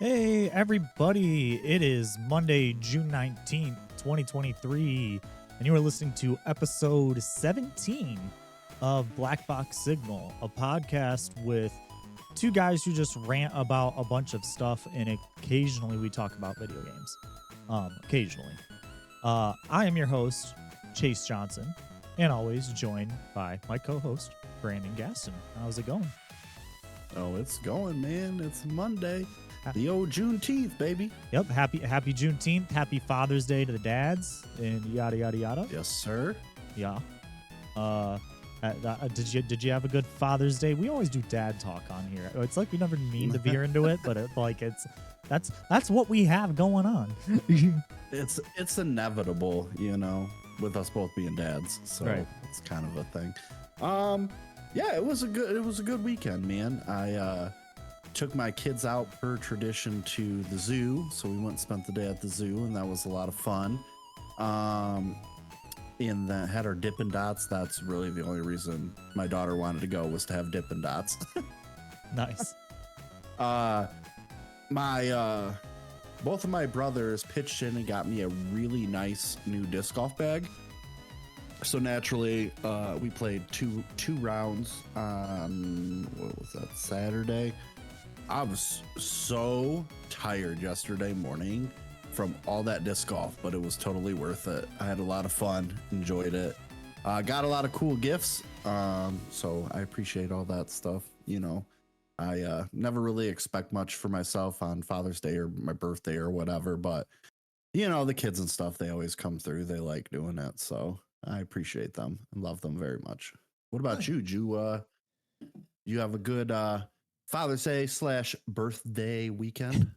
Hey, everybody. It is Monday, June 19th, 2023, and you are listening to episode 17 of Black Box Signal, a podcast with two guys who just rant about a bunch of stuff, and occasionally we talk about video games. Occasionally. I am your host, Chase Johnson, and always joined by my co-host, Brandon Gaston. How's it going? Oh, it's going, man. It's Monday. The old Juneteenth, baby. Yep. Happy Juneteenth. Happy Father's Day to the dads and yada yada yada. Yes, sir. Yeah. Did you have a good Father's Day? We always do dad talk on here. It's like we never mean to veer into it, but that's what we have going on. It's inevitable, with us both being dads. So Right. It's kind of a thing. Yeah, it was a good weekend, man. I took my kids out per tradition to the zoo, so we went and spent the day at the zoo, and that was a lot of fun. And then had our Dippin' Dots. That's really the only reason my daughter wanted to go, was to have Dippin' Dots. Nice. Both of my brothers pitched in and got me a really nice new disc golf bag. So naturally, we played two rounds on, what was that, Saturday? I was so tired yesterday morning from all that disc golf, but it was totally worth it. I had a lot of fun, enjoyed it. Got a lot of cool gifts, so I appreciate all that stuff. I never really expect much for myself on Father's Day or my birthday or whatever, but the kids and stuff, they always come through. They like doing it, so I appreciate them and love them very much. What about you? Did you have a good Father's Day / birthday weekend?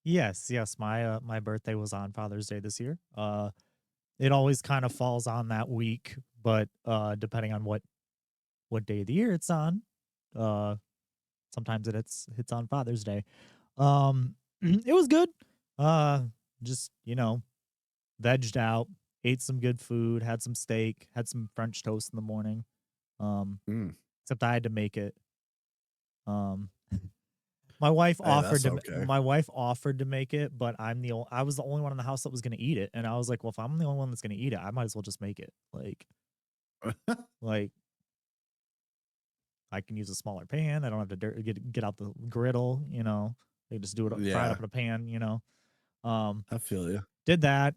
Yes. My birthday was on Father's Day this year. It always kind of falls on that week, but depending on what day of the year it's on, sometimes it's on Father's Day. It was good. Just vegged out, ate some good food, had some steak, had some French toast in the morning. Except I had to make it. My wife offered to make it, but I was the only one in the house that was going to eat it, and I was like, well, if I'm the only one that's going to eat it, I might as well just make it. Like I can use a smaller pan. I don't have to get out the griddle, They just do it fry it up in a pan, I feel you. Did that.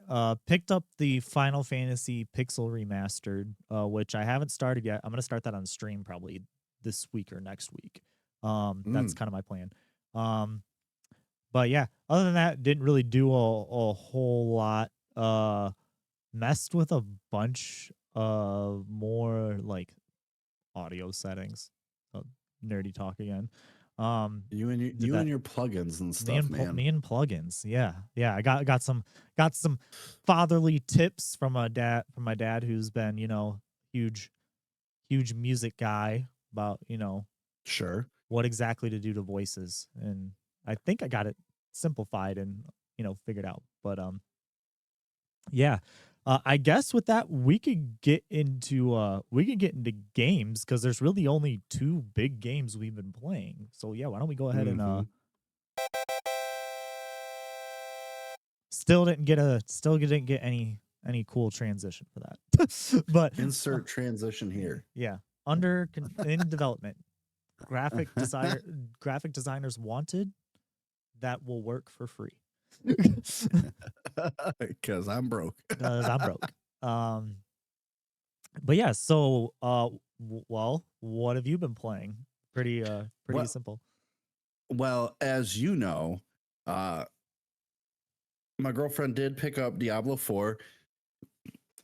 Picked up the Final Fantasy Pixel Remastered, which I haven't started yet. I'm gonna start that on stream probably this week or next week. That's kind of my plan. But yeah, other than that, didn't really do a whole lot. Messed with a bunch of more like audio settings. Nerdy talk again. You and your plugins and stuff, man. Me and plugins. Yeah. I got some fatherly tips from my dad, who's been huge music guy, about Sure. what exactly to do to voices, and I think I got it simplified and figured out. But yeah. I guess with that we could get into games, because there's really only two big games we've been playing. So yeah, why don't we go ahead and still didn't get any cool transition for that. But insert transition here. Yeah, in development. Graphic designers wanted, that will work for free. Because I'm broke. But yeah, so well, what have you been playing? Pretty simple. Well, as you know, my girlfriend did pick up Diablo 4,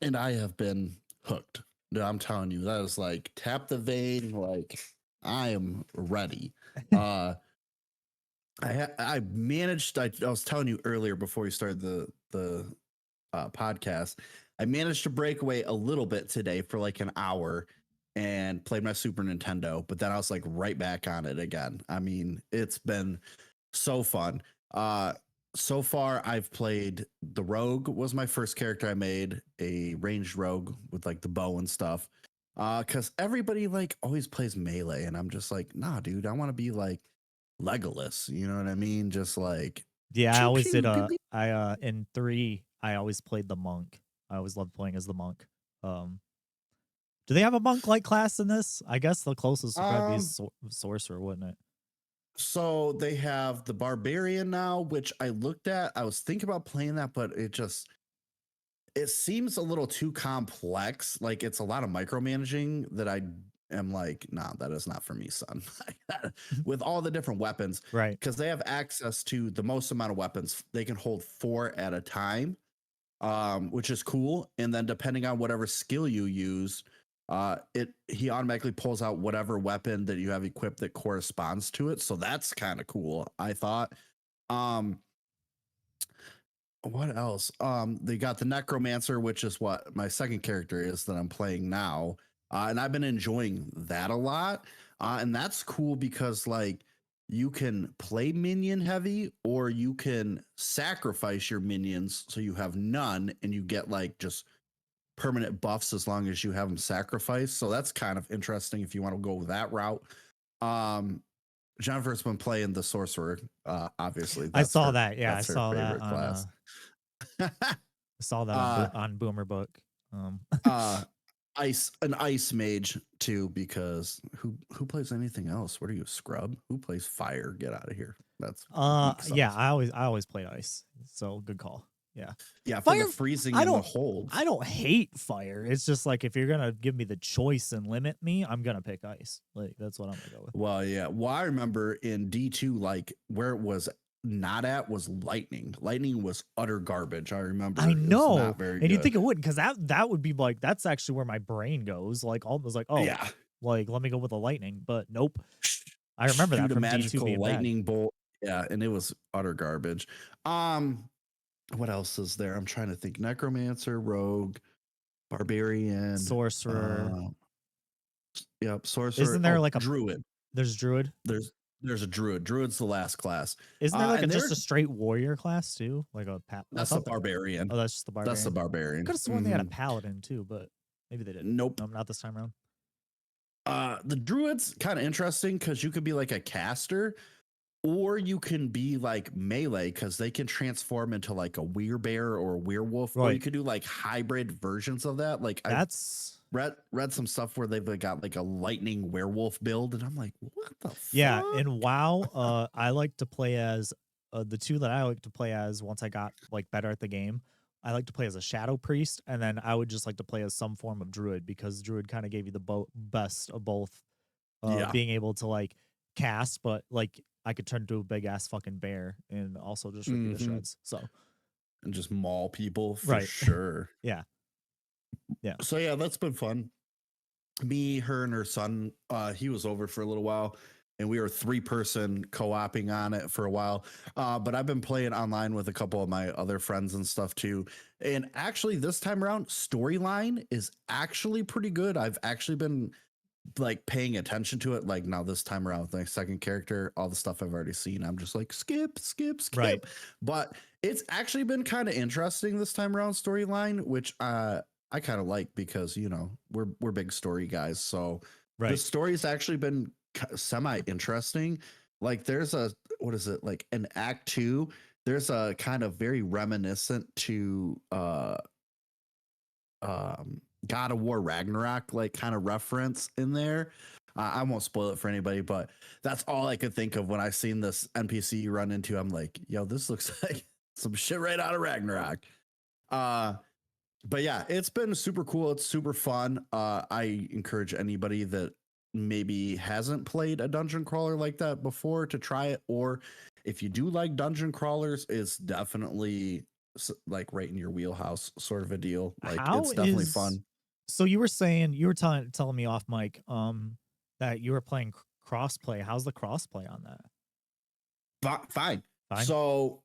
and I have been hooked. Dude, I'm telling you, that is like tap the vein. Like, I am ready. I managed. I was telling you earlier before we started the podcast. I managed to break away a little bit today for like an hour and played my Super Nintendo, but then I was like right back on it again. I mean, it's been so fun. So far, I've played the Rogue. Was my first character I made, a ranged rogue with like the bow and stuff. Because everybody like always plays melee, and I'm just like, nah, dude, I want to be like Legolas. You know what I mean? Just like Yeah, I pew always did pew pew pew. in 3, I always played the monk. I always loved playing as the monk. Um, do they have a monk-like class in this? I guess the closest would probably be Um, sorcerer, wouldn't it? so they have the barbarian now, which I looked at. I was thinking about playing that, but it seems a little too complex. Like it's a lot of micromanaging that I am like, nah, that is not for me, son. With all the different weapons, Right. because they have access to the most amount of weapons. They can hold 4 at a time, which is cool. And then depending on whatever skill you use, he automatically pulls out whatever weapon that you have equipped that corresponds to it. So that's kind of cool, I thought. Um, what else? They got the necromancer, which is what my second character is that I'm playing now. And I've been enjoying that a lot. And that's cool because like you can play minion heavy or you can sacrifice your minions so you have none and you get like just permanent buffs as long as you have them sacrificed. So that's kind of interesting if you want to go that route. Um, Jennifer's been playing the sorcerer. Obviously, I saw that. Yeah, I that's her saw that favorite on class. I saw that on uh, On Boomer Book. uh, an ice mage too, because who plays anything else? What are you, a scrub? Who plays fire? Get out of here. That's weak Yeah, sauce. I always played ice. So good call. Yeah. Yeah, for the Fire freezing I and the don't holds. I don't hate fire. It's just like if you're gonna give me the choice and limit me, I'm gonna pick ice. Like that's what I'm gonna go with. Well, yeah. Well, I remember in D2, like where it was not at was lightning. Lightning was utter garbage. I I remember it was know. not very And you'd good. think it wouldn't, because that would be like that's actually where my brain goes. Like almost like, oh, Yeah. like let me go with the lightning. But nope. I remember that Shoot a from D2 magical being bad. lightning bolt. Yeah, and it was utter garbage. Um, what else is there? I'm trying to think. Necromancer, rogue, barbarian, Sorcerer. uh, yep, sorcerer. Isn't there Oh, like a druid. there's druid? There's a druid. Druid's the last class. Isn't there like a And just they're a straight warrior class too? Like I that's the thought that. barbarian. Oh, that's just the That's the barbarian. I barbarian. could have sworn they had a paladin too, but maybe they didn't. Nope. No, not this time around. The druid's kind of interesting because you could be like a caster, or you can be like melee because they can transform into like a werebear or a werewolf, or you Right. could do like hybrid versions of that. Like I've That's read some stuff where they've got like a lightning werewolf build, and I'm like, what the yeah. fuck? In WoW, I like to play as the two that I like to play as once I got like better at the game. I like to play as a shadow priest, and then I would just like to play as some form of druid because druid kind of gave you the best of both. Yeah. Being able to like cast, but like I could turn into a big ass fucking bear and also just rip you to Mm-hmm. shreds. So And just maul people for right. sure. Yeah. Yeah. So yeah, that's been fun. Me, her, and her son, he was over for a little while, and we were 3-person co-oping on it for a while. But I've been playing online with a couple of my other friends and stuff too. And actually, this time around, storyline is actually pretty good. I've actually been like paying attention to it. Like now, this time around with my second character, all the stuff I've already seen, I'm just like skip, skip, skip. Right. But it's actually been kind of interesting this time around storyline, which I kind of like because we're big story guys. So the Right. story's actually been semi interesting. Like there's a what is it like an act 2? There's a kind of very reminiscent to God of War Ragnarok like kind of reference in there. I won't spoil it for anybody, but that's all I could think of when I seen this NPC you run into. I'm like, yo, this looks like some shit right out of Ragnarok. Uh, but yeah, it's been super cool. It's super fun. I encourage anybody that maybe hasn't played a dungeon crawler like that before to try it. Or if you do like dungeon crawlers, it's definitely like right in your wheelhouse sort of a deal. Like How it's definitely is fun. so you were saying you were telling me off mic that you were playing crossplay. How's the crossplay on that? Fine. Fine. So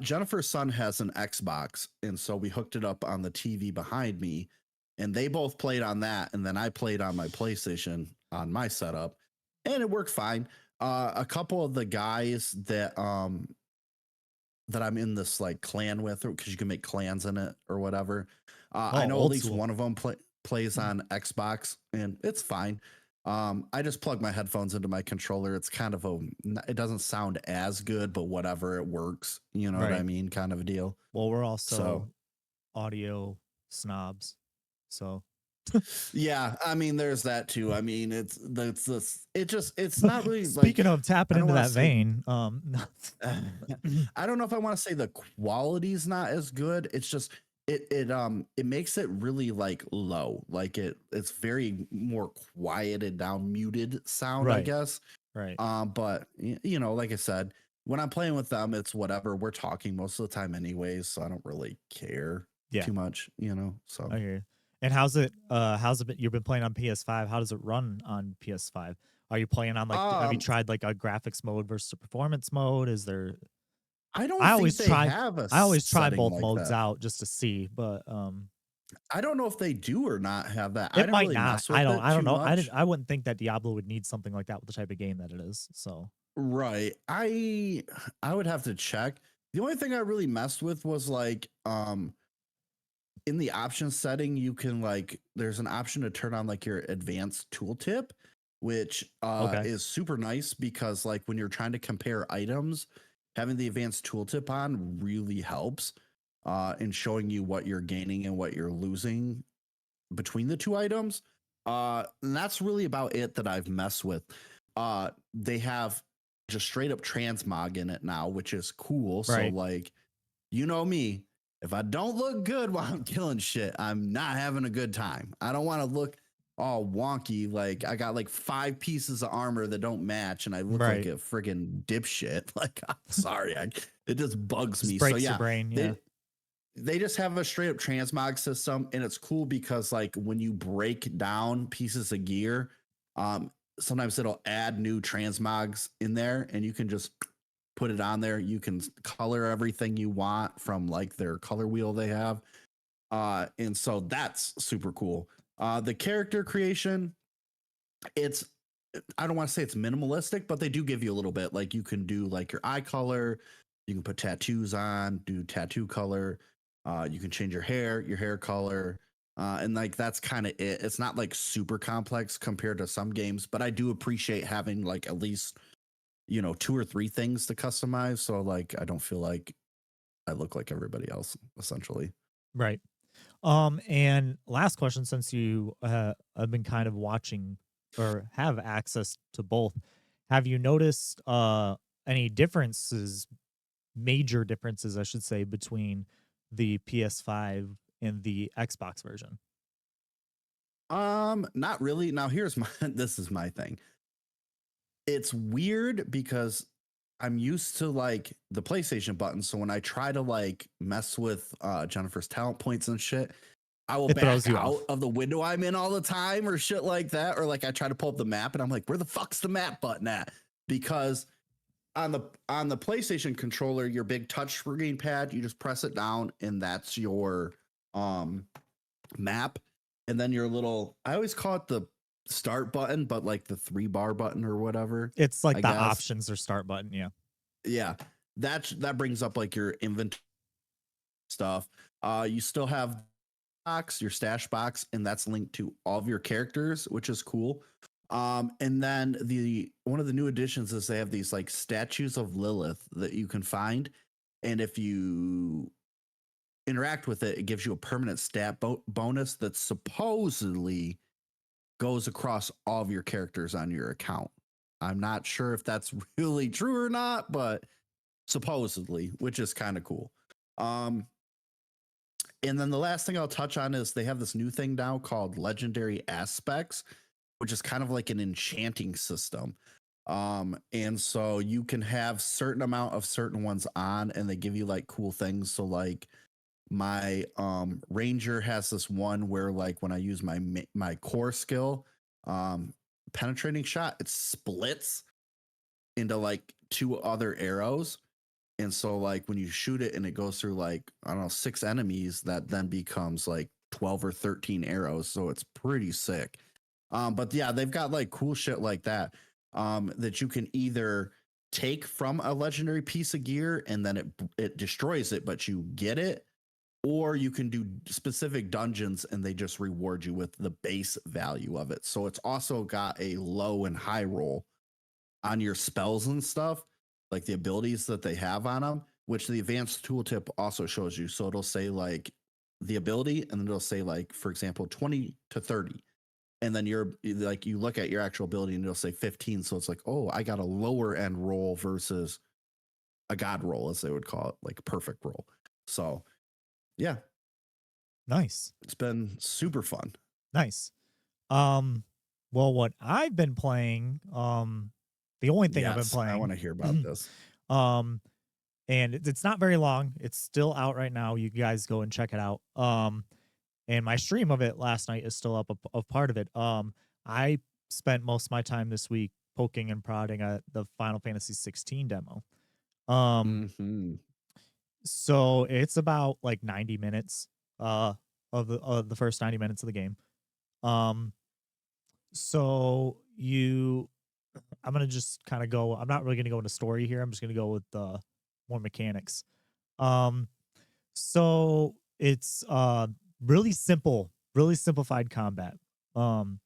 Jennifer's son has an Xbox, and so we hooked it up on the TV behind me, and they both played on that, and then I played on my PlayStation on my setup, and it worked fine. A couple of the guys that I'm in this like clan with, because you can make clans in it or whatever. I Oh, know at old least school. one of them plays on Xbox, and it's fine. I just plug my headphones into my controller. It's kind of it doesn't sound as good, but whatever, it works. You know what I Right. mean? Kind of a deal. Well, we're So also audio snobs. So yeah, I mean, there's that too. I mean, it's not really like, speaking of I tapping don't into want that to say, vein, I don't know if I want to say the quality's not as good. It's just it makes it really like low. Like it's very more quieted down, muted sound, I right, guess. right. But you know, like I said, when I'm playing with them, it's whatever. We're talking most of the time anyways, so I don't really care Yeah, too much, you know. So I hear you. And how's it been, you've been playing on PS5? How does it run on PS5? Are you playing on like have you um tried like a graphics mode versus a performance mode? Is there I don't I think always they try have a I always try setting both like modes that. out just to see, but I don't know if they do or not have that. I it don't might really not. mess with it I don't too know. much. I wouldn't think that Diablo would need something like that with the type of game that it is. So, Right. I would have to check. The only thing I really messed with was like in the options setting, you can like there's an option to turn on like your advanced tooltip, which okay. is super nice because like when you're trying to compare items, having the advanced tooltip on really helps in showing you what you're gaining and what you're losing between the two items. And that's really about it that I've messed with. They have just straight up transmog in it now, which is cool. So Right. like, you know me, if I don't look good while I'm killing shit, I'm not having a good time. I don't want to look all wonky. Like I got like 5 pieces of armor that don't match, and I look like Right. a friggin' dipshit. Like I'm sorry, it just bugs Just me. So breaks your yeah, brain, yeah. they just have a straight up transmog system, and it's cool because like when you break down pieces of gear, um sometimes it'll add new transmogs in there, and you can just put it on there. You can color everything you want from like their color wheel they have, and so that's super cool. The character creation, it's I don't want to say it's minimalistic, but they do give you a little bit. Like you can do like your eye color, you can put tattoos on, do tattoo color, you can change your hair color, and like that's kind of it. It's not like super complex compared to some games, but I do appreciate having like at least 2 or 3 things to customize. So like I don't feel like I look like everybody else essentially. Right. And last question, since you have been kind of watching or have access to both, have you noticed any differences, major differences, I should say, between the PS5 and the Xbox version? Not really. Now here's my this is my thing. It's weird because I'm used to like the PlayStation button. So when I try to like mess with Jennifer's talent points and shit, I will It throws back you out off. of the window I'm in all the time or shit like that. Or like I try to pull up the map and I'm like, where the fuck's the map button at? Because on the PlayStation controller, your big touch screen pad, you just press it down and that's your um map. And then your little I always call it the start button, but like the 3 bar button or whatever, It's like I the guess. options or start button. Yeah. Yeah. That brings up like your inventory stuff. You still have your stash box, and that's linked to all of your characters, which is cool. And then the one of the new additions is they have these like statues of Lilith that you can find, and if you interact with it, it gives you a permanent stat bonus that supposedly goes across all of your characters on your account. I'm not sure if that's really true or not, but supposedly, which is kind of cool. Um, and then the last thing I'll touch on is they have this new thing now called Legendary Aspects, which is kind of like an enchanting system. And so you can have certain amount of certain ones on, and they give you like cool things. So like my ranger has this one where like when I use my core skill, um, penetrating shot, it splits into like 2 other arrows. And so like when you shoot it and it goes through like, I don't know, 6 enemies, that then becomes like 12 or 13 arrows. So it's pretty sick. But yeah, they've got like cool shit like that. That you can either take from a legendary piece of gear and then it destroys it, but you get it, or you can do specific dungeons and they just reward you with the base value of it. So it's also got a low and high roll on your spells and stuff, like the abilities that they have on them, which the advanced tooltip also shows you. So it'll say like the ability, and then it'll say like, for example, 20 to 30. And then you're like, you look at your actual ability and it'll say 15. So it's like, oh, I got a lower end roll versus a god roll, as they would call it, like perfect roll. So yeah, Nice. it's been super fun. Nice. Well, what I've been playing, the only thing I've been Yes, I playing, want to hear about this. um, and it's not very long. It's still out right now. You guys go and check it out. And my stream of it last night is still up of part of it. I spent most of my time this week poking and prodding at the Final Fantasy 16 demo. Mm-hmm. So it's about like 90 minutes of the first 90 minutes of the game. Um so you I'm gonna just kind of go. I'm not really gonna go into story here. I'm just gonna go with the more mechanics. Um so it's really simple, really simplified combat. Um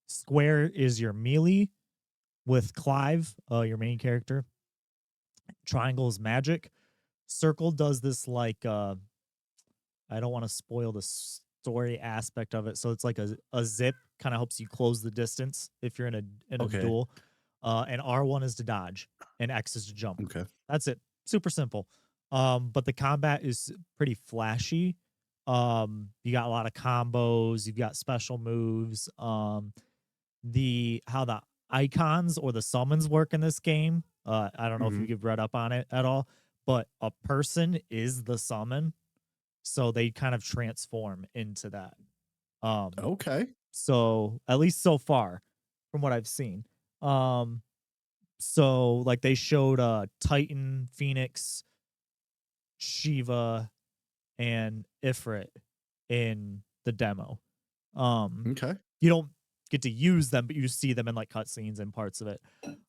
Square is your melee with Clive, your main character. Triangle is magic. Circle does this like I don't want to spoil the story aspect of it. So it's like a zip, kind of helps you close the distance if you're in a Okay. duel. And R1 is to dodge, and X is to jump. Okay. That's it. Super simple. But the combat is pretty flashy. You got a lot of combos. You've got special moves. The how the icons or the summons work in this game. I don't know if Mm-hmm. you've read up on it at all, but a person is the summon, so they kind of transform into that. Okay. So at least so far, from what I've seen. Um, so like they showed Titan, Phoenix, Shiva, and Ifrit in the demo. Um, Okay. you don't get to use them, but you see them in like cutscenes and parts of it.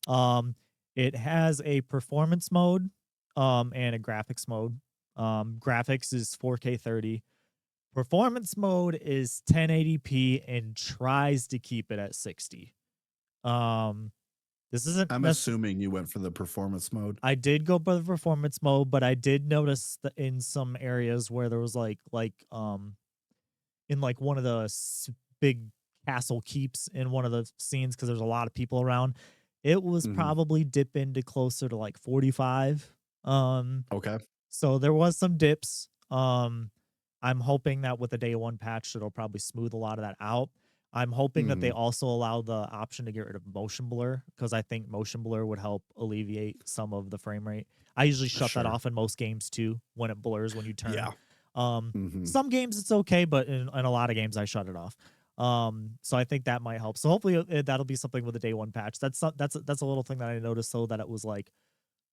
Um, it has a performance mode, and a graphics mode. Graphics is 4K 30. Performance mode is 1080p and tries to keep it at 60. Um, this isn't I'm necessarily. assuming you went for the performance mode. I did go by the performance mode, but I did notice that in some areas where there was in like one of the big castle keeps in one of the scenes, because there's a lot of people around, it was Mm-hmm. probably dip into closer to like 45. Okay. So there was some dips. I'm hoping that with the day one patch, it'll probably smooth a lot of that out. I'm hoping that they Mm-hmm. also allow the option to get rid of motion blur, because I think motion blur would help alleviate some of the frame rate. I usually shut that Sure. off in most games too when it blurs when you turn. Yeah. Mm-hmm. Some games it's okay, but in a lot of games I shut it off. So I think that might help. So hopefully that'll be something with the day one patch. That's a little thing that I noticed, though, that it was like,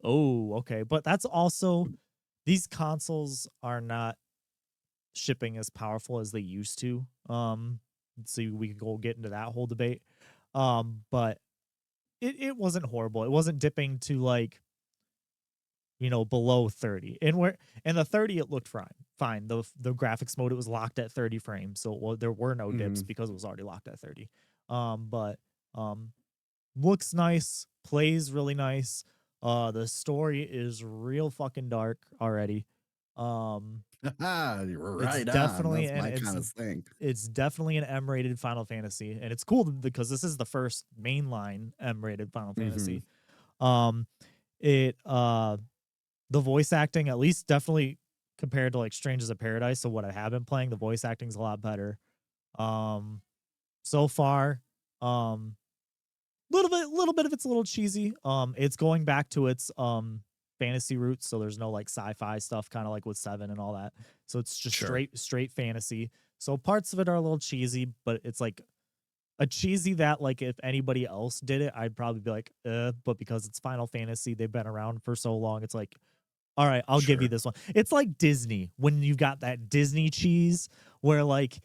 oh, okay. But that's also, these consoles are not shipping as powerful as they used to. So we could go get into that whole debate. But it wasn't horrible. It wasn't dipping to like, below 30. And the 30, it looked fine. Fine. The graphics mode, it was locked at 30 frames. So there were no dips Mm-hmm. because it was already locked at 30. But looks nice, plays really nice. The story is real fucking dark already. You're It's right on. definitely That's and my kind of thing. it's definitely an M-rated Final Fantasy, and it's cool because this is the first mainline M-rated Final Mm-hmm. Fantasy. Um, it the voice acting, at least definitely compared to like Strangers of Paradise, so what I have been playing, the voice acting's a lot better. Um, so far, um, little bit of it's a little cheesy. It's going back to its fantasy roots, so there's no like sci-fi stuff, kind of like with Seven and all that. So it's just Sure. straight fantasy. So parts of it are a little cheesy, but it's like a cheesy that, like, if anybody else did it, I'd probably be like, but because it's Final Fantasy, they've been around for so long, it's like, all right, I'll give you Sure. this one. It's like Disney, when you've got that Disney cheese where like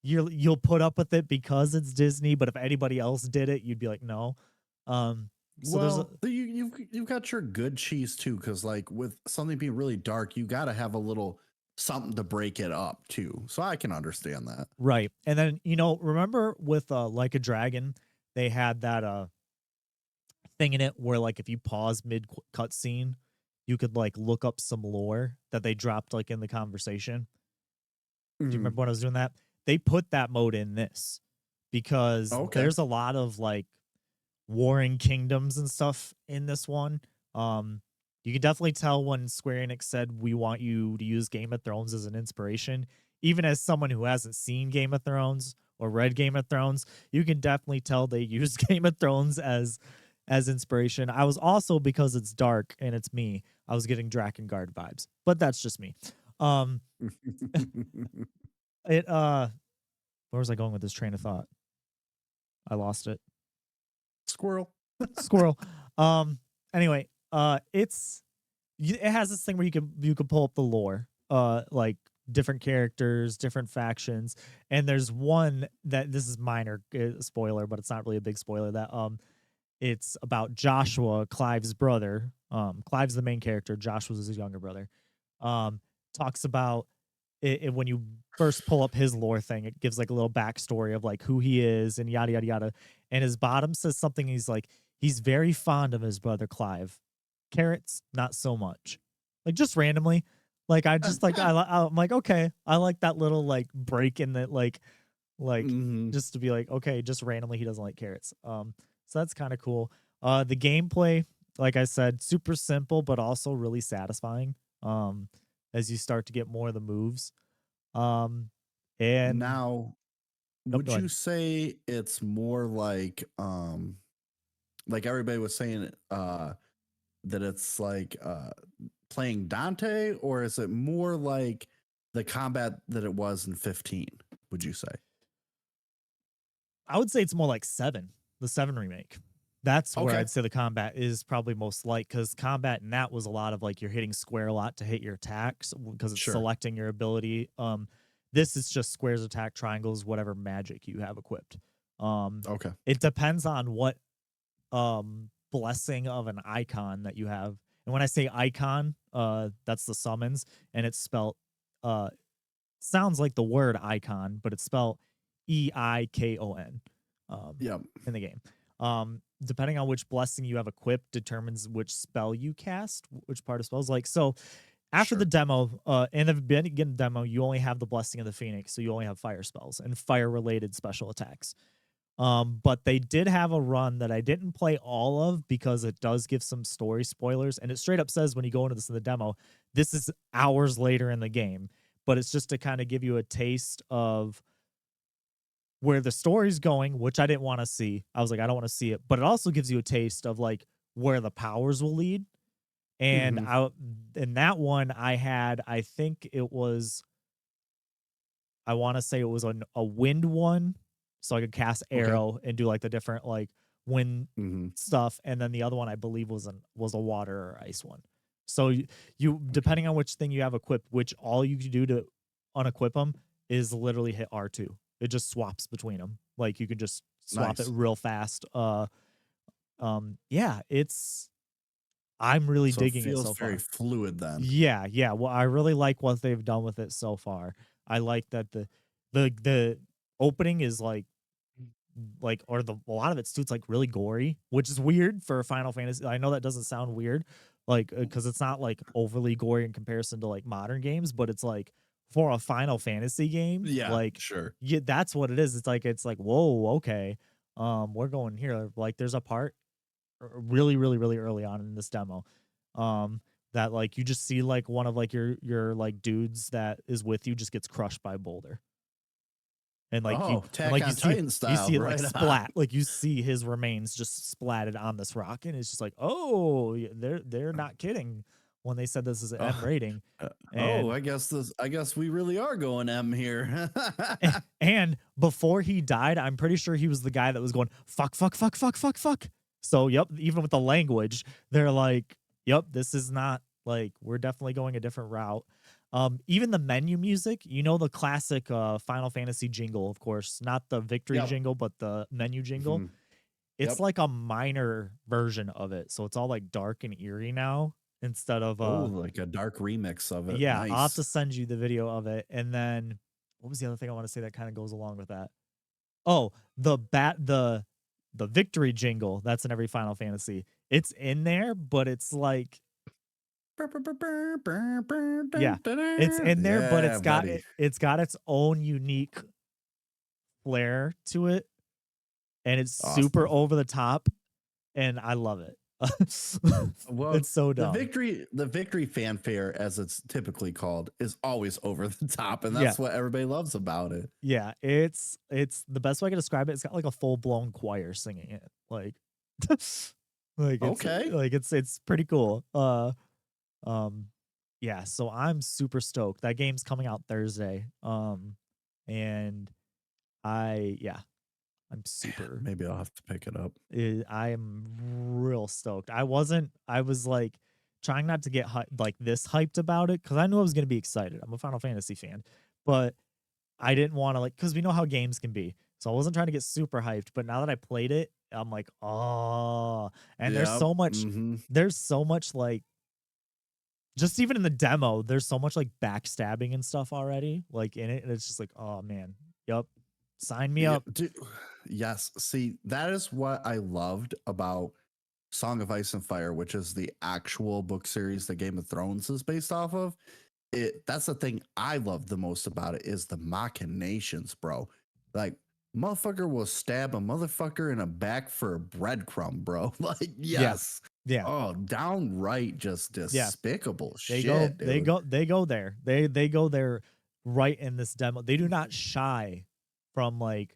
you'll put up with it because it's Disney, but if anybody else did it, you'd be like, no. So there's a. Well, you've got your good cheese too, because like with something being really dark, you got to have a little something to break it up too. So I can understand that. Right. And then, remember with Like a Dragon, they had that thing in it where like if you pause mid cutscene, you could like look up some lore that they dropped like in the conversation. Do you Mhm. remember when I was doing that? They put that mode in this because Okay. there's a lot of like warring kingdoms and stuff in this one. Um, you can definitely tell when Square Enix said we want you to use Game of Thrones as an inspiration. Even as someone who hasn't seen Game of Thrones or read Game of Thrones, you can definitely tell they used Game of Thrones as inspiration. I was also, because it's dark and it's me, I was getting Drakengard vibes, but that's just me. Um, it where was I going with this train of thought? I lost it. Squirrel. Squirrel. Anyway, it has this thing where you can pull up the lore, like different characters, different factions, and there's one that this is minor spoiler, but it's not really a big spoiler. That it's about Joshua, Clive's brother. Clive's the main character. Joshua's his younger brother. Talks about it when you first pull up his lore thing. It gives like a little backstory of like who he is and yada yada yada. And his bottom says something. He's like he's very fond of his brother Clive. Carrots, not so much. Like just randomly. Like I just like I'm like okay, I like that little like break in that like Mhm. just to be like okay, just randomly he doesn't like carrots. So that's kind of cool. The gameplay, like I said, super simple but also really satisfying. As you start to get more of the moves. Um, and Now, nope, would go you ahead. say it's more like everybody was saying that it's like playing Dante, or is it more like the combat that it was in 15, would you say? I would say it's more like seven, the seven remake. That's where Okay. I'd say the combat is probably most like because combat in that was a lot of like you're hitting square a lot to hit your attacks because it's Sure. selecting your ability. This is just squares attack, triangles, whatever magic you have equipped. Um, Okay. it depends on what blessing of an icon that you have. And when I say icon, that's the summons, and it's spelled sounds like the word icon, but it's spelled EIKON Yep. in the game. Depending on which blessing you have equipped determines which spell you cast, which part of spells. Like so, after the Sure. demo, in the beginning demo, you only have the blessing of the Phoenix, so you only have fire spells and fire related special attacks. But they did have a run that I didn't play all of because it does give some story spoilers, and it straight up says when you go into this in the demo, this is hours later in the game, but it's just to kind of give you a taste of where the story's going, which I didn't want to see. I was like, I don't want to see it, but it also gives you a taste of like where the powers will lead. And Hmm. in that one, I think it was I want to say it was a wind one, so I could cast Okay. arrow and do like the different like wind Hmm. stuff, and then the other one I believe was a water or ice one. So you Okay. depending on which thing you have equipped, which all you can do to unequip them is literally hit R2. It just swaps between them. Like you can just swap it Nice. real fast. Yeah, I'm really So it digging it feels so very far. fluid then. Yeah, yeah. Well, I really like what they've done with it so far. I like that the opening is like or the a lot of it's too, it's like really gory, which is weird for a Final Fantasy. I know that doesn't sound weird, like because it's not like overly gory in comparison to like modern games, but it's like for a Final Fantasy game, Yeah, like sure. yeah, that's what it is. It's like whoa, okay, we're going here. Like there's a part really, really, really early on in this demo. That like you just see like one of like your like dudes that is with you just gets crushed by a boulder. And like Oh, Attack you on see Titan you style, see it like right on. splat, like you see his remains just splatted on this rock, and it's just like, oh, they're not kidding when they said this is an M Oh, rating. oh, And I guess we really are going M here. and before he died, I'm pretty sure he was the guy that was going fuck, fuck, fuck, fuck, fuck, fuck. So yep, even with the language, they're like, yep, this is not like we're definitely going a different route. Even the menu music, the classic Final Fantasy jingle, of course, not the victory Yep. jingle, but the menu jingle. Mhm. It's Yep. like a minor version of it. So it's all like dark and eerie now. instead of Oh, like a dark remix of it. yeah, I'll have to Nice. send you the video of it. And then what was the other thing I want to say that kind of goes along with that? Oh, the victory jingle that's in every Final Fantasy. It's in there, but it's like yeah, it's in there, but Yeah, buddy. it's got its own unique flair to it, and it's super Awesome. over the top, and I love it. Well, It's so dumb. the victory fanfare, as it's typically called, is always over the top, and Yeah, that's what everybody loves about it. yeah, it's the best way I can describe it. It's got like a full blown choir singing it, Okay. it's pretty cool. Um, yeah, so I'm super stoked. That game's coming out Thursday. And yeah, I'm super Maybe I'll have to pick it up. I am real stoked. I was like trying not to get like this hyped about it because I knew I was going to be excited. I'm a Final Fantasy fan, but I didn't want to like, because we know how games can be. So I wasn't trying to get super hyped, but now that I played it, I'm like, oh, and Yep. Mm-hmm. there's so much like, just even in the demo, there's so much like backstabbing and stuff already, like in it. And it's just like, oh man, yep, sign me Yep. up. Yes. See, that is what I loved about Song of Ice and Fire, which is the actual book series that Game of Thrones is based off of. That's the thing I love the most about it is the machinations, bro. Like, motherfucker will stab a motherfucker in the back for a breadcrumb, bro. Like, Yeah. yes. Yeah. Oh, downright just Yeah. despicable shit, dude. They go there. They go there right in this demo. They do not shy from like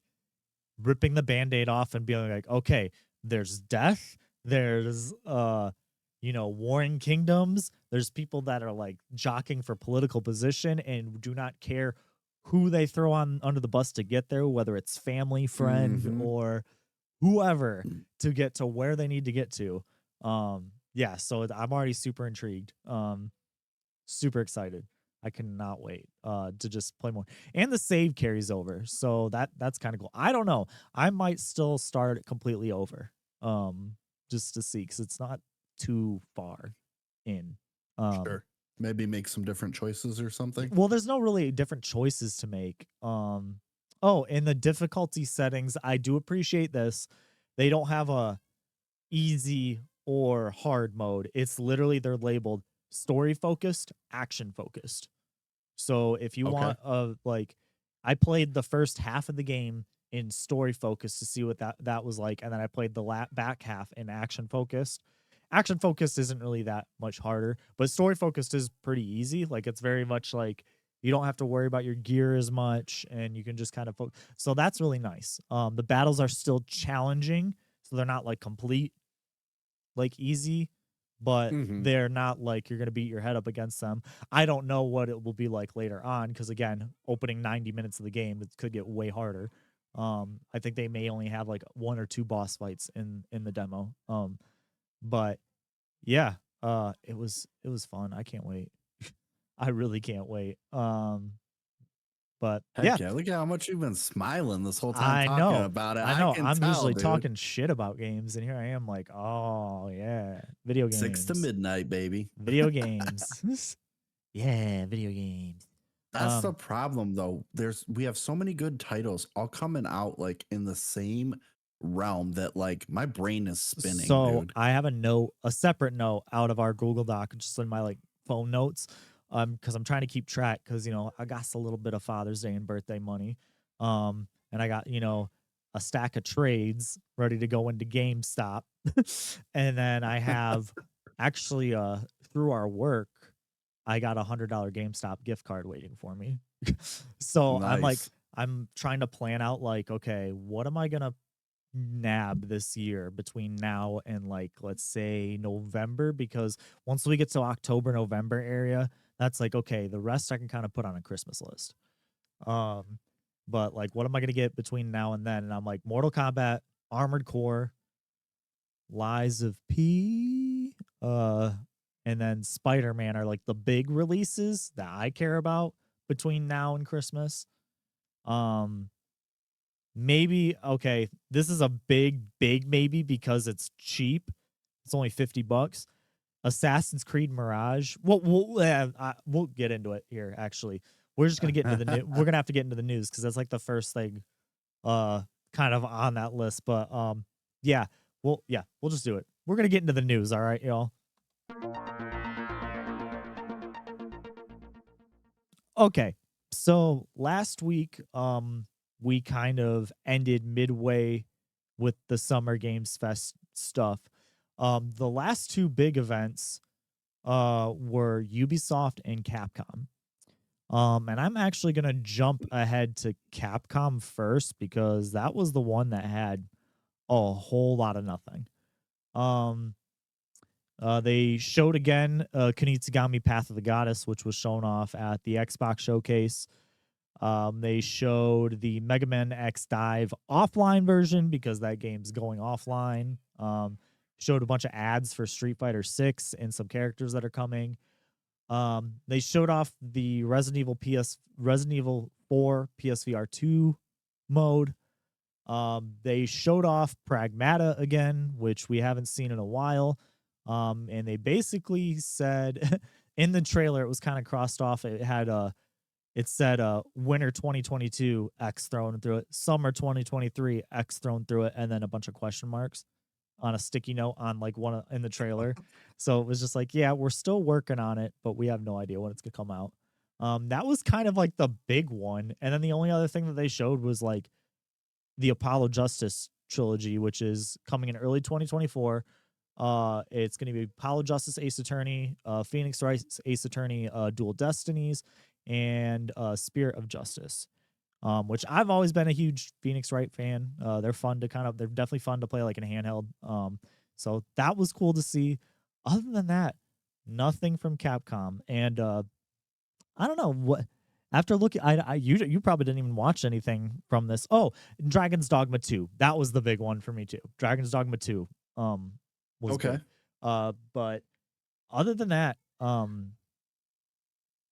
ripping the band-aid off and being like, okay, there's death, there's warring kingdoms, there's people that are like jockeying for political position and do not care who they throw on under the bus to get there, whether it's family, friend, Mm-hmm. or whoever, to get to where they need to get to. Yeah, so I'm already super intrigued. Super excited. I cannot wait to just play more. And the save carries over. So that's kind of cool. I don't know. I might still start it completely over. Just to see cuz it's not too far in. Um Sure. Maybe make some different choices or something. well, there's no really different choices to make. Oh, in the difficulty settings, I do appreciate this. They don't have a easy or hard mode. It's literally they're labeled story focused, action focused. So if you Okay. want like I played the first half of the game in story focused to see what that was like, and then I played the back half in action focused. Action focused isn't really that much harder, but story focused is pretty easy. Like it's very much like you don't have to worry about your gear as much, and you can just kind of focus. So that's really nice. The battles are still challenging, so they're not like complete like easy, but Mm-hmm. they're not like you're gonna beat your head up against them. I don't know what it will be like later on because again, opening 90 minutes of the game, it could get way harder. I think they may only have like one or two boss fights in the demo. But yeah, it was fun. I can't wait. I really can't wait. But yeah, Heck yeah. Look at how much you've been smiling this whole time I talking know. about it. I I know. can I'm tell, usually dude. talking shit about games, and here I am like, oh yeah, video 6 to games. midnight, baby. Video games. Yeah, video games. That's the Um, problem though. We have so many good titles all coming out like in the same realm that like my brain is spinning, so dude. I have a separate note out of our Google Doc, just in my like phone notes. Because I'm trying to keep track, because I got a little bit of Father's Day and birthday money. And I got, a stack of trades ready to go into GameStop. And then I have actually through our work, I got $100 GameStop gift card waiting for me. So Nice. I'm trying to plan out like, okay, what am I gonna nab this year between now and like let's say November? Because once we get to October, November area, that's like okay, the rest I can kind of put on a Christmas list. Um, but like what am I gonna get between now and then? And I'm like Mortal Kombat, Armored Core, Lies of P, and then Spider-Man are like the big releases that I care about between now and Christmas. Um, maybe okay, this is a big maybe because it's cheap. It's only $50. Assassin's Creed Mirage. We'll get into it here. Actually, we're just gonna get into the new. We're gonna have to get into the news because that's like the first thing, uh, kind of on that list. But yeah, we'll just do it. We're gonna get into the news. All right, y'all. Okay, so last week, we kind of ended midway with the Summer Games Fest stuff. The last two big events were Ubisoft and Capcom. And I'm actually gonna jump ahead to Capcom first because that was the one that had a whole lot of nothing. Um, they showed again Kunitsugami Path of the Goddess, which was shown off at the Xbox showcase. They showed the Mega Man X Dive offline version because that game's going offline. Showed a bunch of ads for Street Fighter 6 and some characters that are coming. They showed off the Resident Evil 4 PSVR 2 mode. They showed off Pragmata again, which we haven't seen in a while. And they basically said in the trailer, it was kind of crossed off. It said winter 2022 X thrown through it, summer 2023 X thrown through it, and then a bunch of question marks on a sticky note on like in the trailer. So it was just like, yeah, we're still working on it, but we have no idea when it's gonna come out. That was kind of like the big one. And then the only other thing that they showed was like the Apollo Justice trilogy, which is coming in early 2024. It's going to be Apollo Justice Ace Attorney, Phoenix Wright Ace Attorney, Dual Destinies, and Spirit of Justice. Which I've always been a huge Phoenix Wright fan. They're definitely fun to play like in a handheld. So that was cool to see. Other than that, nothing from Capcom. And I don't know what. After looking, you probably didn't even watch anything from this. Oh, Dragon's Dogma 2. That was the big one for me too. Dragon's Dogma 2 was Okay. good. But other than that,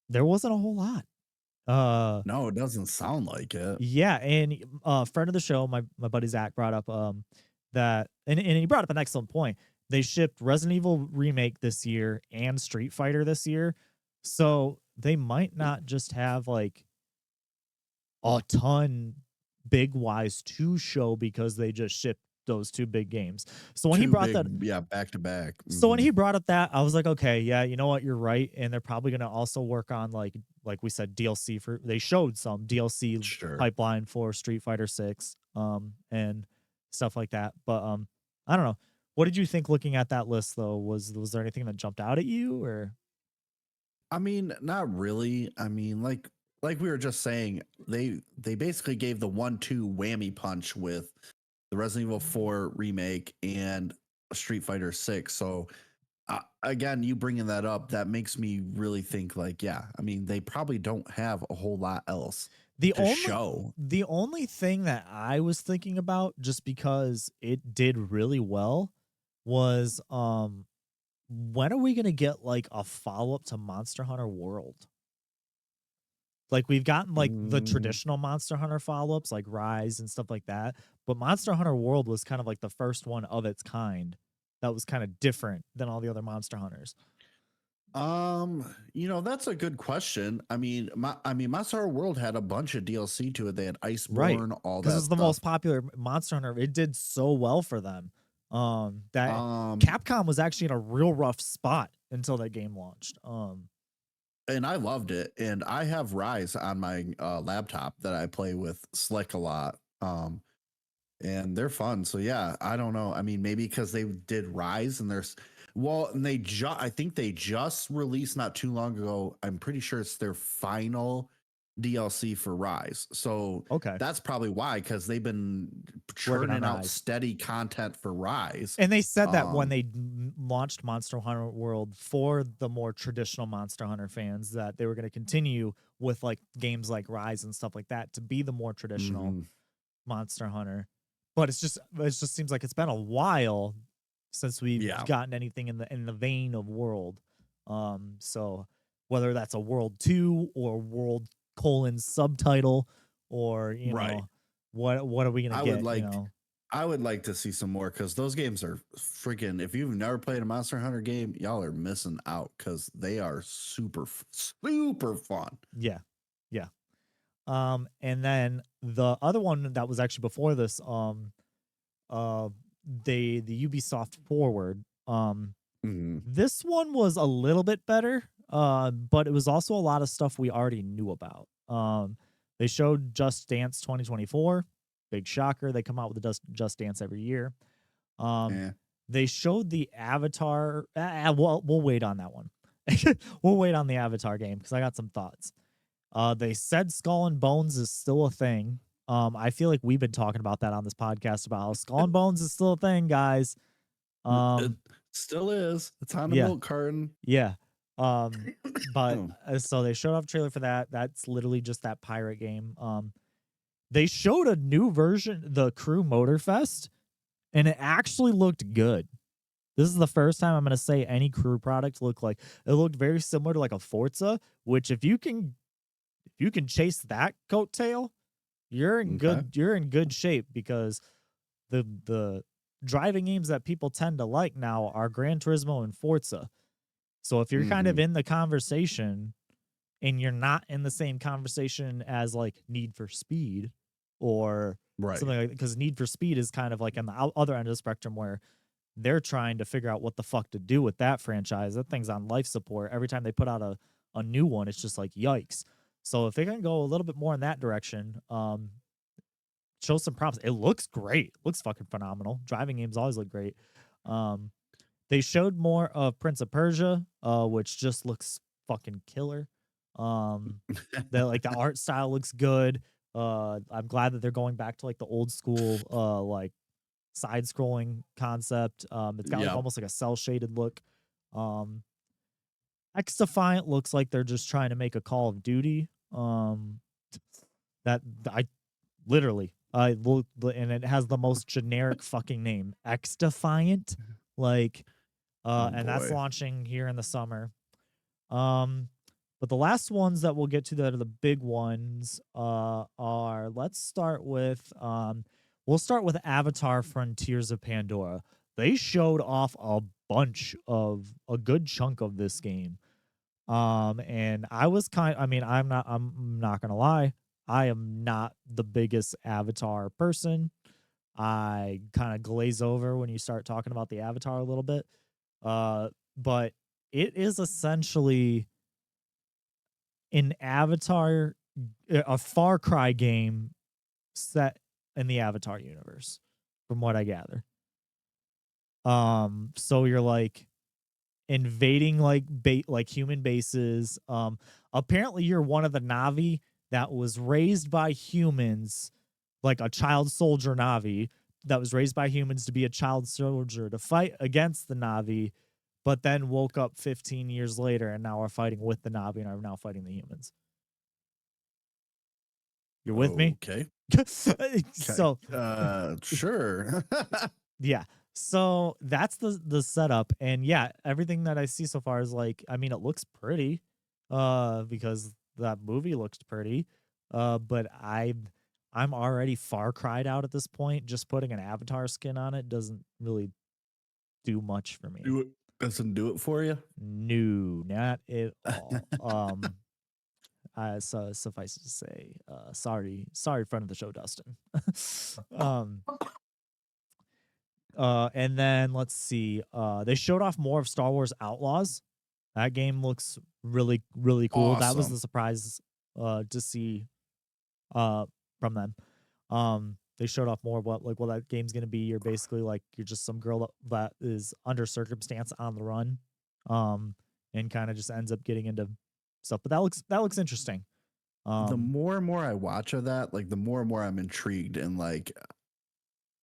there wasn't a whole lot. No, it doesn't sound like it. Yeah, and friend of the show, my buddy Zach brought up that and he brought up an excellent point. They shipped Resident Evil Remake this year and Street Fighter this year. So they might not just have like a ton big wise to show because they just shipped those two big games. So when he Too brought big, that yeah, back to back. so when Mhm. he brought up that, I was like, okay, yeah, you know what, you're right. And they're probably gonna also work on like we said, DLC for they showed some DLC Sure. pipeline for Street Fighter 6, and stuff like that. But I don't know. What did you think looking at that list though? Was there anything that jumped out at you or I mean, not really. I mean, like we were just saying, they basically gave the 1-2 whammy punch with the Resident Evil 4 remake and Street Fighter 6. So again, you bringing that up, that makes me really think like, yeah, I mean, they probably don't have a whole lot else the to only show. the only thing that I was thinking about just because it did really well was when are we gonna get like a follow-up to Monster Hunter World? Like we've gotten like the Mm, traditional Monster Hunter follow-ups like Rise and stuff like that, but Monster Hunter World was kind of like the first one of its kind that was kind of different than all the other Monster Hunters. that's a good question. I mean, Monster Hunter World had a bunch of DLC to it. They had Right. Iceborne, all Because that it's the stuff. most popular Monster Hunter. It did so well for them. That Um, Capcom was actually in a real rough spot until that game launched. and I loved it. And I have Rise on my laptop that I play with Slick a lot. And they're fun. So yeah, I don't know. I mean, maybe because they did Rise and I think they just released not too long ago. I'm pretty sure it's their final DLC for Rise. So Okay. that's probably why, because they've been Working on churning out Rise. steady content for Rise. And they said that when Um, they launched Monster Hunter World for the more traditional Monster Hunter fans, that they were going to continue with like games like Rise and stuff like that to be the more traditional mhm. Monster Hunter. But it just seems like it's been a while since we've Yeah, gotten anything in the vein of World. So whether that's a World 2 or World colon subtitle or, right. what are we going to I would get, like I would like to see some more because those games are freaking. If you've never played a Monster Hunter game, y'all are missing out because they are super fun. Yeah. Yeah. And then the other one that was actually before this, uh, the Ubisoft Forward, Mhm. this one was a little bit better, but it was also a lot of stuff we already knew about. They showed Just Dance 2024, big shocker. They come out with a Just Dance every year. Um, Yeah. they showed the Avatar. We'll wait on that one. We'll wait on the Avatar game because I got some thoughts. They said Skull and Bones is still a thing. I feel like we've been talking about that on this podcast about how Skull and Bones is still a thing, guys. It Um, still is. It's on a yeah, milk carton. yeah. But Oh, so they showed off a trailer for that. That's literally just that pirate game. They showed a new version, the Crew Motorfest, and it actually looked good. This is the first time I'm gonna say any Crew product looked like it looked very similar to like a Forza. Which if you can chase that coattail, okay. you're in good shape because the driving games that people tend to like now are Gran Turismo and Forza. So if you're kind of Hmm. in the conversation and you're not in the same conversation as like Need for Speed or Right. something like, because Need for Speed is kind of like on the other end of the spectrum where they're trying to figure out what the fuck to do with that franchise. That thing's on life support. Every time they put out a new one, it's just like yikes. So if they can go a little bit more in that direction, show some props. It looks great. It looks fucking phenomenal. Driving games always look great. Um, they showed more of Prince of Persia, which just looks fucking killer. Um, the art style looks good. I'm glad that they're going back to like the old school like side scrolling concept. It's got like Yep. almost like a cell shaded look. Um, X Defiant looks like they're just trying to make a Call of Duty. That I literally I look and it has the most generic fucking name, X Defiant. Like Oh and that's boy. launching here in the summer. Um, but the last ones that we'll get to that are the big ones are we'll start with Avatar Frontiers of Pandora. They showed off a good chunk of this game. And I'm not gonna lie, I am not the biggest Avatar person. I kind of glaze over when you start talking about the Avatar a little bit. But it is essentially an Avatar, a Far Cry game set in the Avatar universe, from what I gather. So you're like invading like human bases. Apparently you're one of the Navi that was raised by humans, like a child soldier Navi that was raised by humans to be a child soldier to fight against the Navi, but then woke up 15 years later and now are fighting with the Navi and are now fighting the humans. You're with me? Okay. Okay. So Sure. yeah. So that's the setup. And yeah, everything that I see so far is like, I mean, it looks pretty, because that movie looks pretty. But I'm already far cried out at this point. Just putting an avatar skin on it doesn't really do much for me. Do it. Doesn't do it for you. No, not at all. So suffice it to say, sorry, friend of the show, Dustin. um, and then let's see. They showed off more of Star Wars Outlaws. That game looks really cool. That was Awesome. the surprise to see uh from them. They showed off more of what that game's gonna be. You're basically like you're just some girl that is under circumstance on the run, and kind of just ends up getting into stuff. But that looks interesting. The Um, more and more I watch of that, like the more and more I'm intrigued and like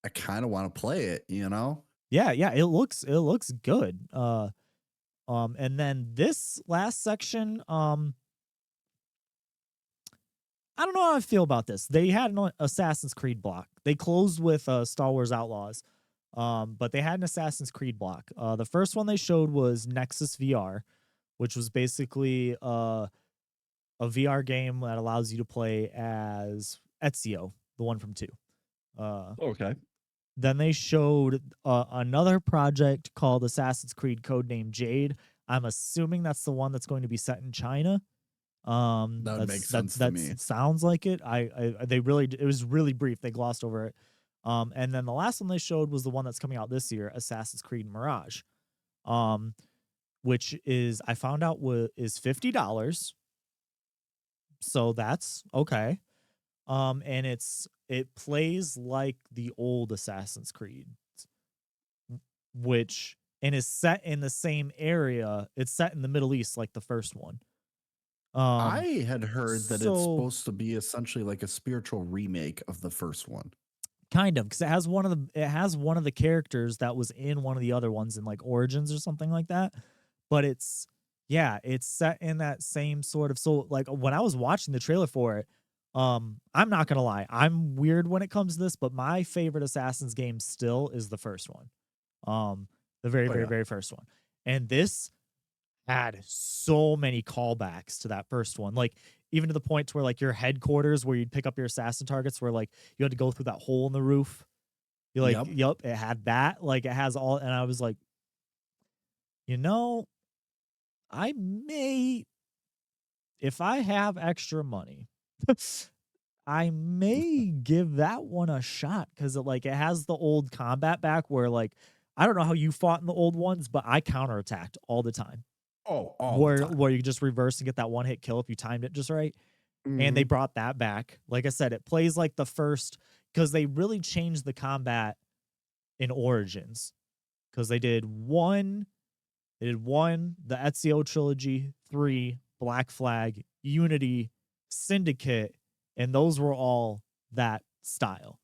I kind of want to play it, you know? yeah, it looks good. And then this last section, I don't know how I feel about this. They had an Assassin's Creed block. They closed with Star Wars Outlaws, but they had an Assassin's Creed block. The first one they showed was Nexus VR, which was basically a VR game that allows you to play as Ezio, the one from two. Uh, Okay. Then they showed another project called Assassin's Creed Codename Jade. I'm assuming that's the one that's going to be set in China. That would make That sense to me. sounds like it. They really, it was really brief. They glossed over it. And then the last one they showed was the one that's coming out this year, Assassin's Creed Mirage. Um, which is I found out is $50. So that's okay. And it plays like the old Assassin's Creed, which and is set in the same area. It's set in the Middle East like the first one. Um, I had heard that it's so supposed to be essentially like a spiritual remake of the first one. kind of because it has one of the characters that was in one of the other ones in like Origins or something like that. But it's yeah, it's set in that same sort of so like when I was watching the trailer for it, I'm not gonna lie, I'm weird when it comes to this, but my favorite Assassin's game still is the first one. The very, Oh very, yeah. very first one. And this had so many callbacks to that first one. Like even to the point where like your headquarters where you'd pick up your assassin targets where like you had to go through that hole in the roof. You're like, Yep. yep, it had that. Like it has all and I was like, you know, I may if I have extra money, I may give that one a shot because it has the old combat back where like I don't know how you fought in the old ones, but I counterattacked all the time. Oh, all the time. Where you just reverse and get that one hit kill if you timed it just right. And they Mhm. brought that back. Like I said, it plays like the first because they really changed the combat in Origins. Because they did one, the Ezio trilogy, 3, Black Flag, Unity, Syndicate, and those were all that style.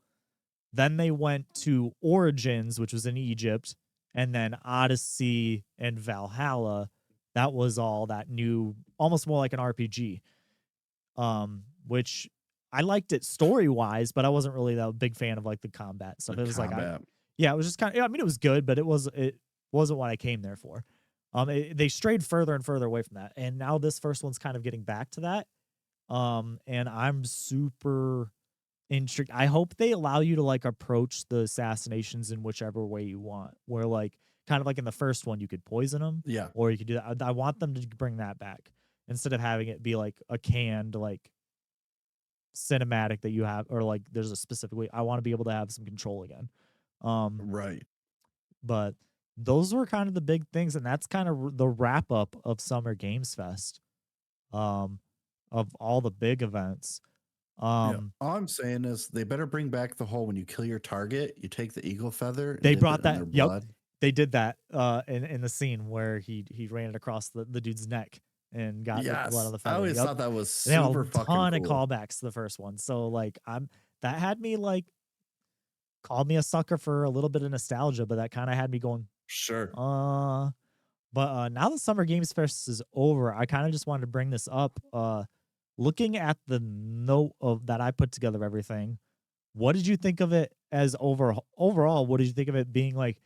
Then they went to Origins, which was in Egypt, and then Odyssey and Valhalla. That was all that new, almost more like an RPG. Which I liked it story wise, but I wasn't really that big fan of like the combat stuff. The It was like combat. yeah, it was just kind of. I mean, it was good, but it wasn't what I came there for. They strayed further and further away from that, and now this first one's kind of getting back to that. And I'm super intrigued. I hope they allow you to like approach the assassinations in whichever way you want. Where like kind of like in the first one, you could poison them, Yeah. or you could do that. I want them to bring that back instead of having it be like a canned like cinematic that you have, or like there's a specific way. I want to be able to have some control again. Um, Right. but those were kind of the big things, and that's kind of the wrap up of Summer Games Fest. Um, of all the big events. Yeah. Um, All I'm saying is they better bring back the whole when you kill your target, you take the eagle feather and they dip it brought in that. their Yep, blood. they did that. In the scene where he ran it across the dude's neck and got the blood on Yes. the I feather. always Yep, thought that was and they had a super fucking ton of cool. callbacks to the first one. So like that had me like called me a sucker for a little bit of nostalgia, but that kind of had me going, Sure. uh but now that Summer Games Fest is over, I kind of just wanted to bring this up. Looking at the note of that I put together of everything, what did you think of it as overall? What did you think of it being like?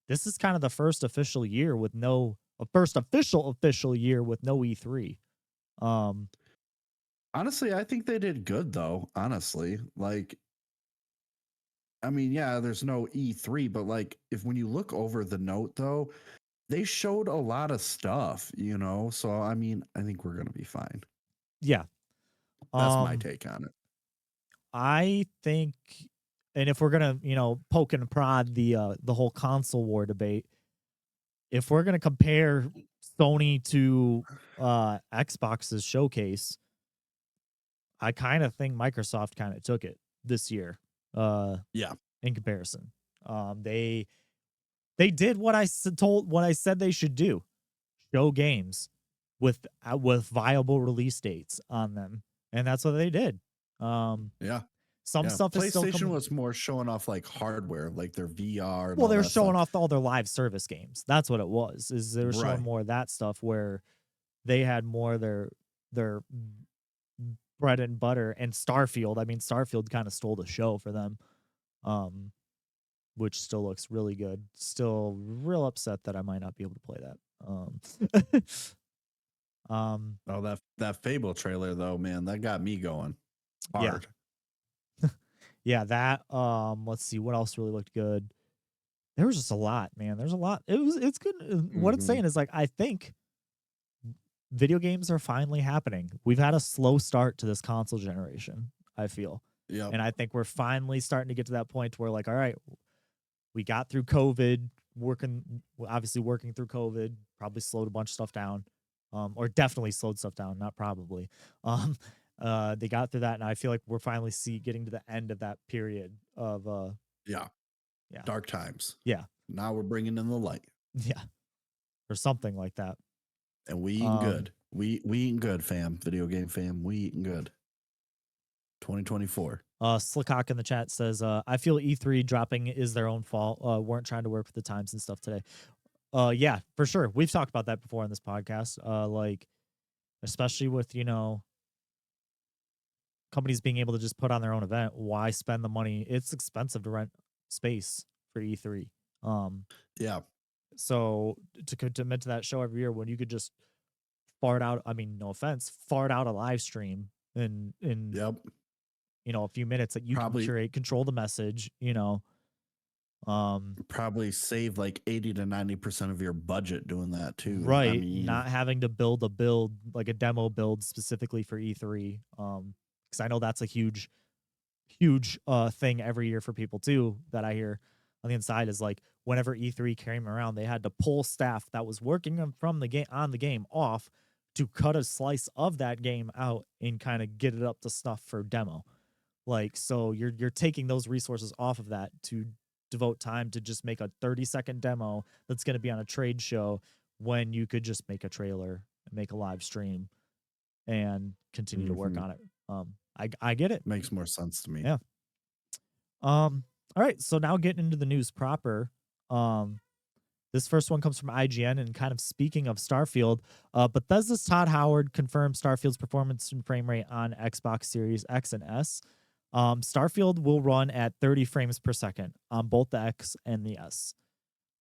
This is kind of the first official year with no a first official year with no E3. Um, Honestly, I think they did good though, honestly. Like I mean, yeah, there's no E3, but like if when you look over the note though, they showed a lot of stuff, you know? So I mean, I think we're gonna be fine. yeah. That's my Um, take on it. I think, and if we're gonna poke and prod the whole console war debate, if we're gonna compare Sony to Xbox's showcase, I kind of think Microsoft kind of took it this year. Yeah. In comparison, they did what I said they should do: show games with viable release dates on them, and that's what they did. Um, Yeah. some Yeah. stuff is still PlayStation coming. was more showing off like hardware, like their VR and Well, all they're that stuff. showing off all their live service games. That's what it was. Is they were showing Right. more of that stuff where they had more of their bread and butter and Starfield. I mean, Starfield kind of stole the show for them. Um, which still looks really good. Still real upset that I might not be able to play that. Oh, that Fable trailer though, man, that got me going Yeah. hard. Yeah, that let's see what else really looked good. There was just a lot, man. There's a lot. It's good. What it's Hmm. saying is like I think video games are finally happening. We've had a slow start to this console generation, I feel. Yep. And I think we're finally starting to get to that point where like, all right, we got through COVID, obviously working through COVID, probably slowed a bunch of stuff down. Or definitely slowed stuff down, not probably. Um they got through that and I feel like we're finally getting to the end of that period of Yeah. yeah. Dark times. Yeah. Now we're bringing in the light, Yeah. Or something like that. and we eating Um good. We eating good, fam. Video game fam. We eating good. 2024. Slickhawk in the chat says, I feel E3 dropping is their own fault. Weren't trying to work with the times and stuff today. Yeah, for sure. We've talked about that before on this podcast. Like, especially with, companies being able to just put on their own event. Why spend the money? It's expensive to rent space for E3. Um, Yeah. so to commit to that show every year when you could just fart out, I mean, no offense, fart out a live stream in Yep. a few minutes that you can Probably curate, control the message, um probably save like 80 to 90% of your budget doing that too. I right, mean, not having to build like a demo build specifically for E3. Because I know that's a huge thing every year for people too that I hear on the inside is like whenever E3 came around, they had to pull staff that was working from the game on the game off to cut a slice of that game out and kind of get it up to snuff for demo. Like, so you're taking those resources off of that to devote time to just make a 30-second demo that's going to be on a trade show when you could just make a trailer and make a live stream and continue to work mhm, on it. I get it. makes more sense to me. Yeah. All right, so now getting into the news proper. Um this first one comes from IGN, and kind of speaking of Starfield, Bethesda's Todd Howard confirmed Starfield's performance and frame rate on Xbox Series X and S. Starfield will run at 30 frames per second on both the X and the S.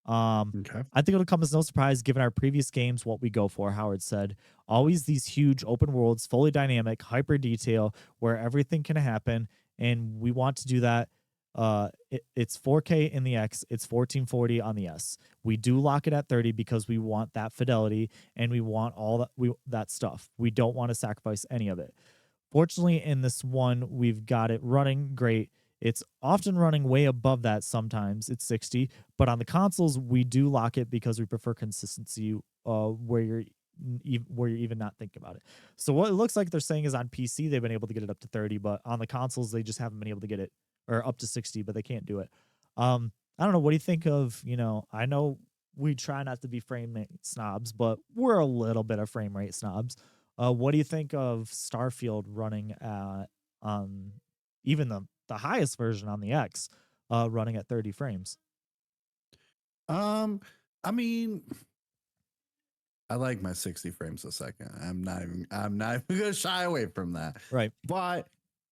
Um, Okay. I think it'll come as no surprise given our previous games what we go for, Howard said. Always these huge open worlds, fully dynamic, hyper detail, where everything can happen. And we want to do that. It's 4K in the X, it's 1440 on the S. We do lock it at 30 because we want that fidelity and we want all that stuff. We don't want to sacrifice any of it. Fortunately, in this one, we've got it running great. It's often running way above that sometimes. It's 60, but on the consoles, we do lock it because we prefer consistency where you're even not thinking about it. So what it looks like they're saying is on PC, they've been able to get it up to 30, but on the consoles, they just haven't been able to get it or up to 60, but they can't do it. I don't know. What do you think of, I know we try not to be frame rate snobs, but we're a little bit of frame rate snobs. What do you think of Starfield running at even the highest version on the X, running at 30 frames? Um, I mean, I like my 60 frames a second. I'm not even gonna shy away from that. Right. But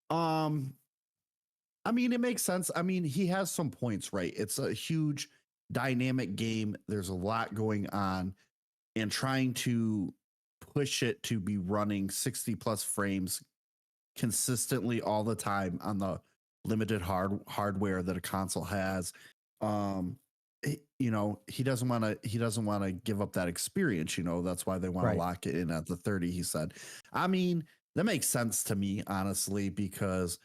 um, I mean, it makes sense. I mean, he has some points, right? It's a huge dynamic game. There's a lot going on, and trying to push it to be running 60 plus frames consistently all the time on the limited hardware that a console has. Um, he doesn't want to give up that experience. That's why they want to Right. lock it in at the 30. He said. I mean, that makes sense to me, honestly, because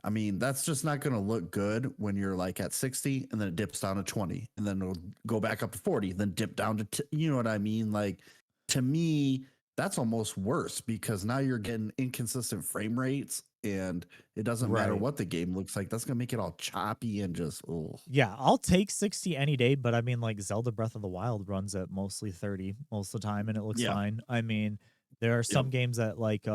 I mean, that's just not going to look good when you're like at 60 and then it dips down to 20 and then it'll go back up to 40, then dip down to, you know what I mean? Like, to me, that's almost worse because now you're getting inconsistent frame rates and it doesn't matter Right. what the game looks like. That's going to make it all choppy and just, oh, Yeah, I'll take 60 any day, but I mean, like Zelda Breath of the Wild runs at mostly 30 most of the time, and it looks yeah, fine. I mean, there are yep, some games that like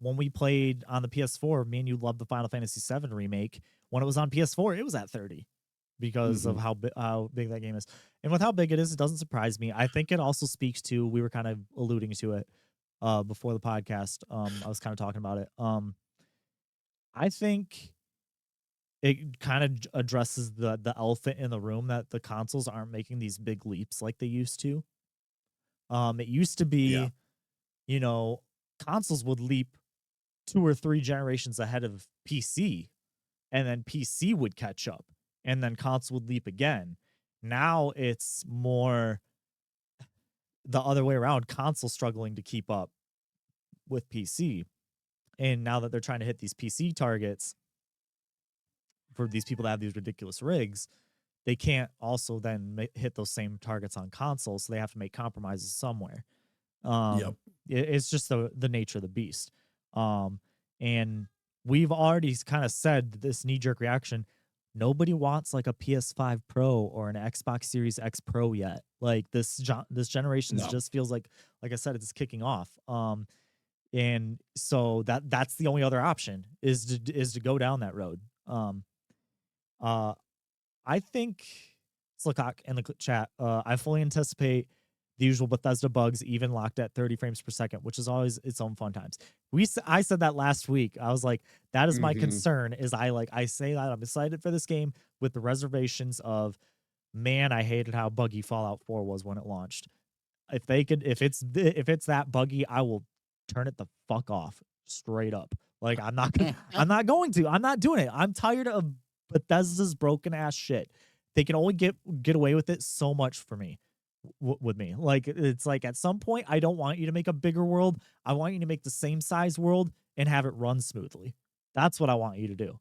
when we played on the PS4, me and you loved the Final Fantasy VII remake. When it was on PS4, it was at 30 because of hmm, how big that game is. And with how big it is, it doesn't surprise me. I think it also speaks to, we were kind of alluding to it before the podcast. I was kind of talking about it. I think it kind of addresses the elephant in the room that the consoles aren't making these big leaps like they used to. It used to yeah, be, you know, consoles would leap 2 or 3 generations ahead of PC, and then PC would catch up, and then console would leap again. Now it's more the other way around, console struggling to keep up with PC. And now that they're trying to hit these PC targets for these people that have these ridiculous rigs, they can't also then hit those same targets on consoles, so they have to make compromises somewhere. Yep. It's just the nature of the beast. And we've already kind of said this knee-jerk reaction. Nobody wants like a PS5 Pro or an Xbox Series X Pro yet. Like this generation No. just feels like I said, it's kicking off. And so that's the only other option is to go down that road. I think Slickock in the chat. I fully anticipate the usual Bethesda bugs, even locked at 30 frames per second, which is always its own fun times. I said that last week. I was like, that is my concern. Is I say that I'm excited for this game with the reservations of, man, I hated how buggy Fallout 4 was when it launched. If it's that buggy, I will turn it the fuck off straight up. Like I'm not going to. I'm not doing it. I'm tired of Bethesda's broken ass shit. They can only get away with it so much for me. With me, like it's like at some point I don't want you to make a bigger world. I want you to make the same size world and have it run smoothly. That's what I want you to do.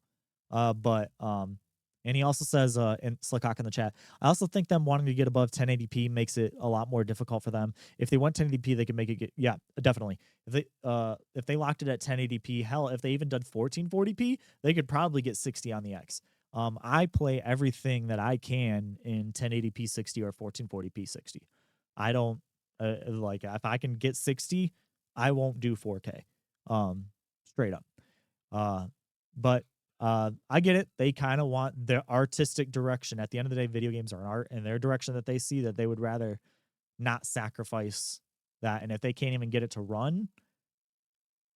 And he also says in Slickock in the chat, I also think them wanting to get above 1080p makes it a lot more difficult for them. If they want 1080p, they can make it yeah, definitely. If they locked it at 1080p, hell, if they even done 1440p, they could probably get 60 on the X. I play everything that I can in 1080p 60 or 1440p 60. I don't like if I can get 60, I won't do 4K. Straight up. But I get it. They kind of want their artistic direction. At the end of the day, video games are art, and their direction that they see that they would rather not sacrifice that. And if they can't even get it to run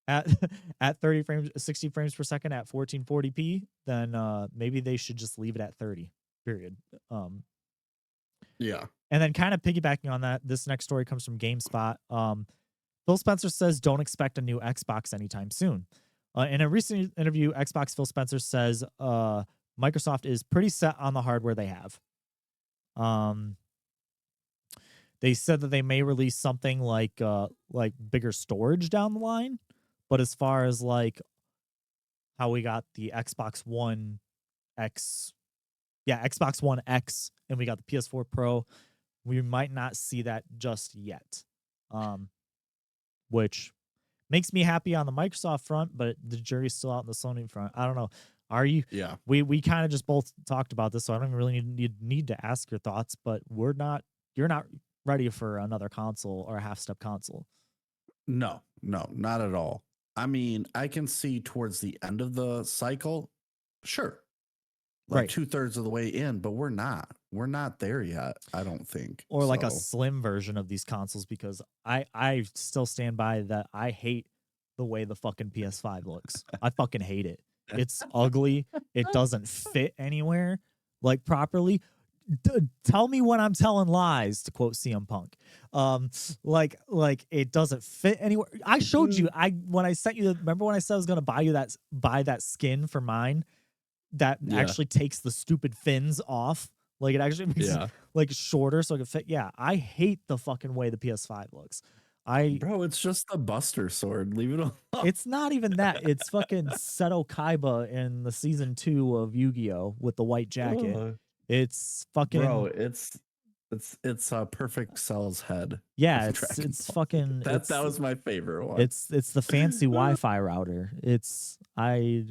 at 30 frames, 60 frames per second at 1440p, then maybe they should just leave it at 30. Period. Yeah. And then kind of piggybacking on that, this next story comes from GameSpot. Phil Spencer says don't expect a new Xbox anytime soon. In a recent interview, Xbox Phil Spencer says Microsoft is pretty set on the hardware they have. They said that they may release something like bigger storage down the line, but as far as like how we got the Xbox One X, Xbox One X, and we got the PS4 Pro, we might not see that just yet. Which makes me happy on the Microsoft front, but the jury's still out on the Sony front. I don't know. Are you? Yeah. We kind of just both talked about this, so I don't really need to ask your thoughts, but you're not ready for another console or a half-step console. No, not at all. I mean, I can see towards the end of the cycle, sure. Like Right. 2/3 of the way in, but we're not there yet, I don't think. Or like a slim version of these consoles, because I still stand by that. I hate the way the fucking PS5 looks. I fucking hate it. It's ugly. It doesn't fit anywhere like properly. Tell me when I'm telling lies, to quote CM Punk. Like it doesn't fit anywhere. I showed you. When I sent you remember when I said I was gonna buy that skin for mine that actually takes the stupid fins off. Like it actually makes it like shorter so it can fit. Yeah, I hate the fucking way the PS5 looks. Bro, it's just a Buster Sword. Leave it alone. It's not even that. It's fucking Seto Kaiba in the season 2 of Yu-Gi-Oh with the white jacket. It's fucking bro. It's Perfect Cell's head. Yeah, it's fucking that was my favorite one. It's the fancy Wi-Fi router. I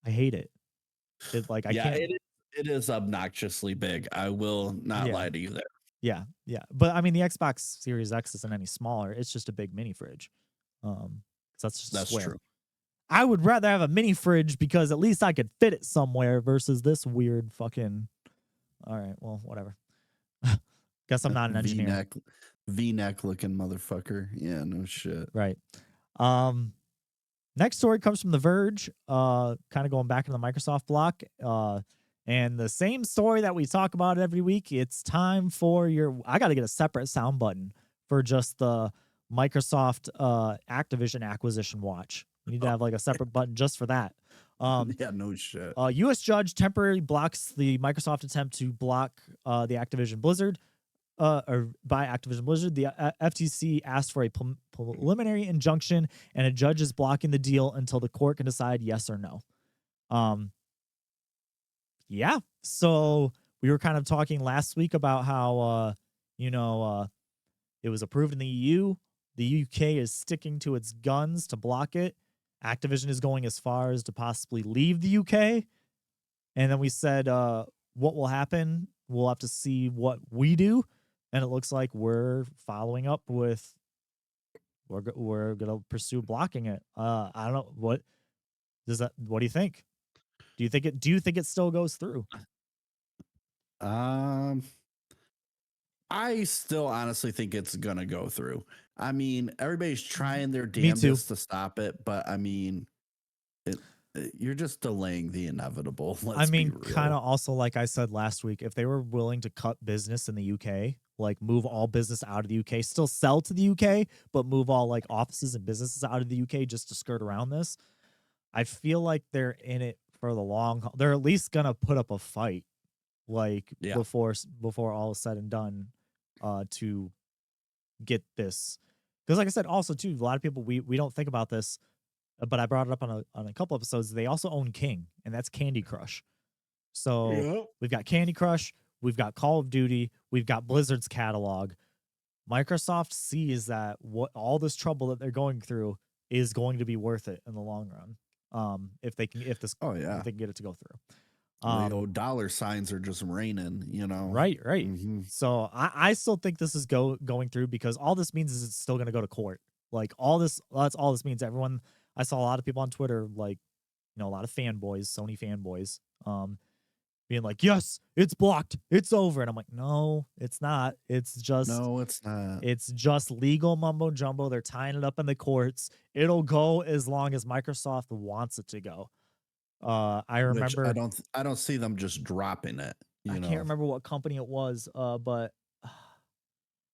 hate it. It like I can't. It is obnoxiously big. I will not lie to you there. Yeah. But I mean, the Xbox Series X isn't any smaller. It's just a big mini fridge. That's square. True. I would rather have a mini fridge because at least I could fit it somewhere versus this weird fucking. All right, well, whatever. Guess I'm not an engineer. V-neck looking motherfucker. Yeah, no shit. Right. Next story comes from The Verge, kind of going back in the Microsoft block. And the same story that we talk about every week. It's time for I got to get a separate sound button for just the Microsoft Activision acquisition watch. You need to have like a separate button just for that. Um, Yeah, no shit. U.S. judge temporarily blocks the Microsoft attempt to block the Activision Blizzard, or by Activision Blizzard. The FTC asked for a preliminary injunction, and a judge is blocking the deal until the court can decide yes or no. Um, yeah. So we were kind of talking last week about how, you know, it was approved in the EU. The UK is sticking to its guns to block it. Activision is going as far as to possibly leave the UK. And then we said, what will happen? We'll have to see what we do. And it looks like we're following up with we're gonna pursue blocking it. I don't know what does that. What do you think? Do you think it still goes through? Um, I still honestly think it's gonna go through. I mean, everybody's trying their Me too. damnedest to stop it, but I mean, you're just delaying the inevitable. I Let's be mean, kind real. of also like I said last week, if they were willing to cut business in the UK, like move all business out of the UK, still sell to the UK, but move all like offices and businesses out of the UK just to skirt around this, I feel like they're in it for the long haul. They're at least gonna put up a fight, like Yeah. before all is said and done, to get this. Because like I said, also too, a lot of people we don't think about this, but I brought it up on a couple episodes. They also own King, and that's Candy Crush. So Yep. we've got Candy Crush, we've got Call of Duty, we've got Blizzard's catalog. Microsoft sees that what all this trouble that they're going through is going to be worth it in the long run. If they can, Oh if yeah. they can get it to go through. The old dollar signs are just raining, you know. Right. Mm-hmm. So I still think this is going through because all this means is it's still going to go to court. Like all this, that's all this means. Everyone, I saw a lot of people on Twitter, like, a lot of fanboys, Sony fanboys, being like, yes, it's blocked, it's over. And I'm like, no, it's not. No, it's not. It's just legal mumbo jumbo. They're tying it up in the courts. It'll go as long as Microsoft wants it to go. I Which remember I don't see them just dropping it, I you can't know. remember what company it was, but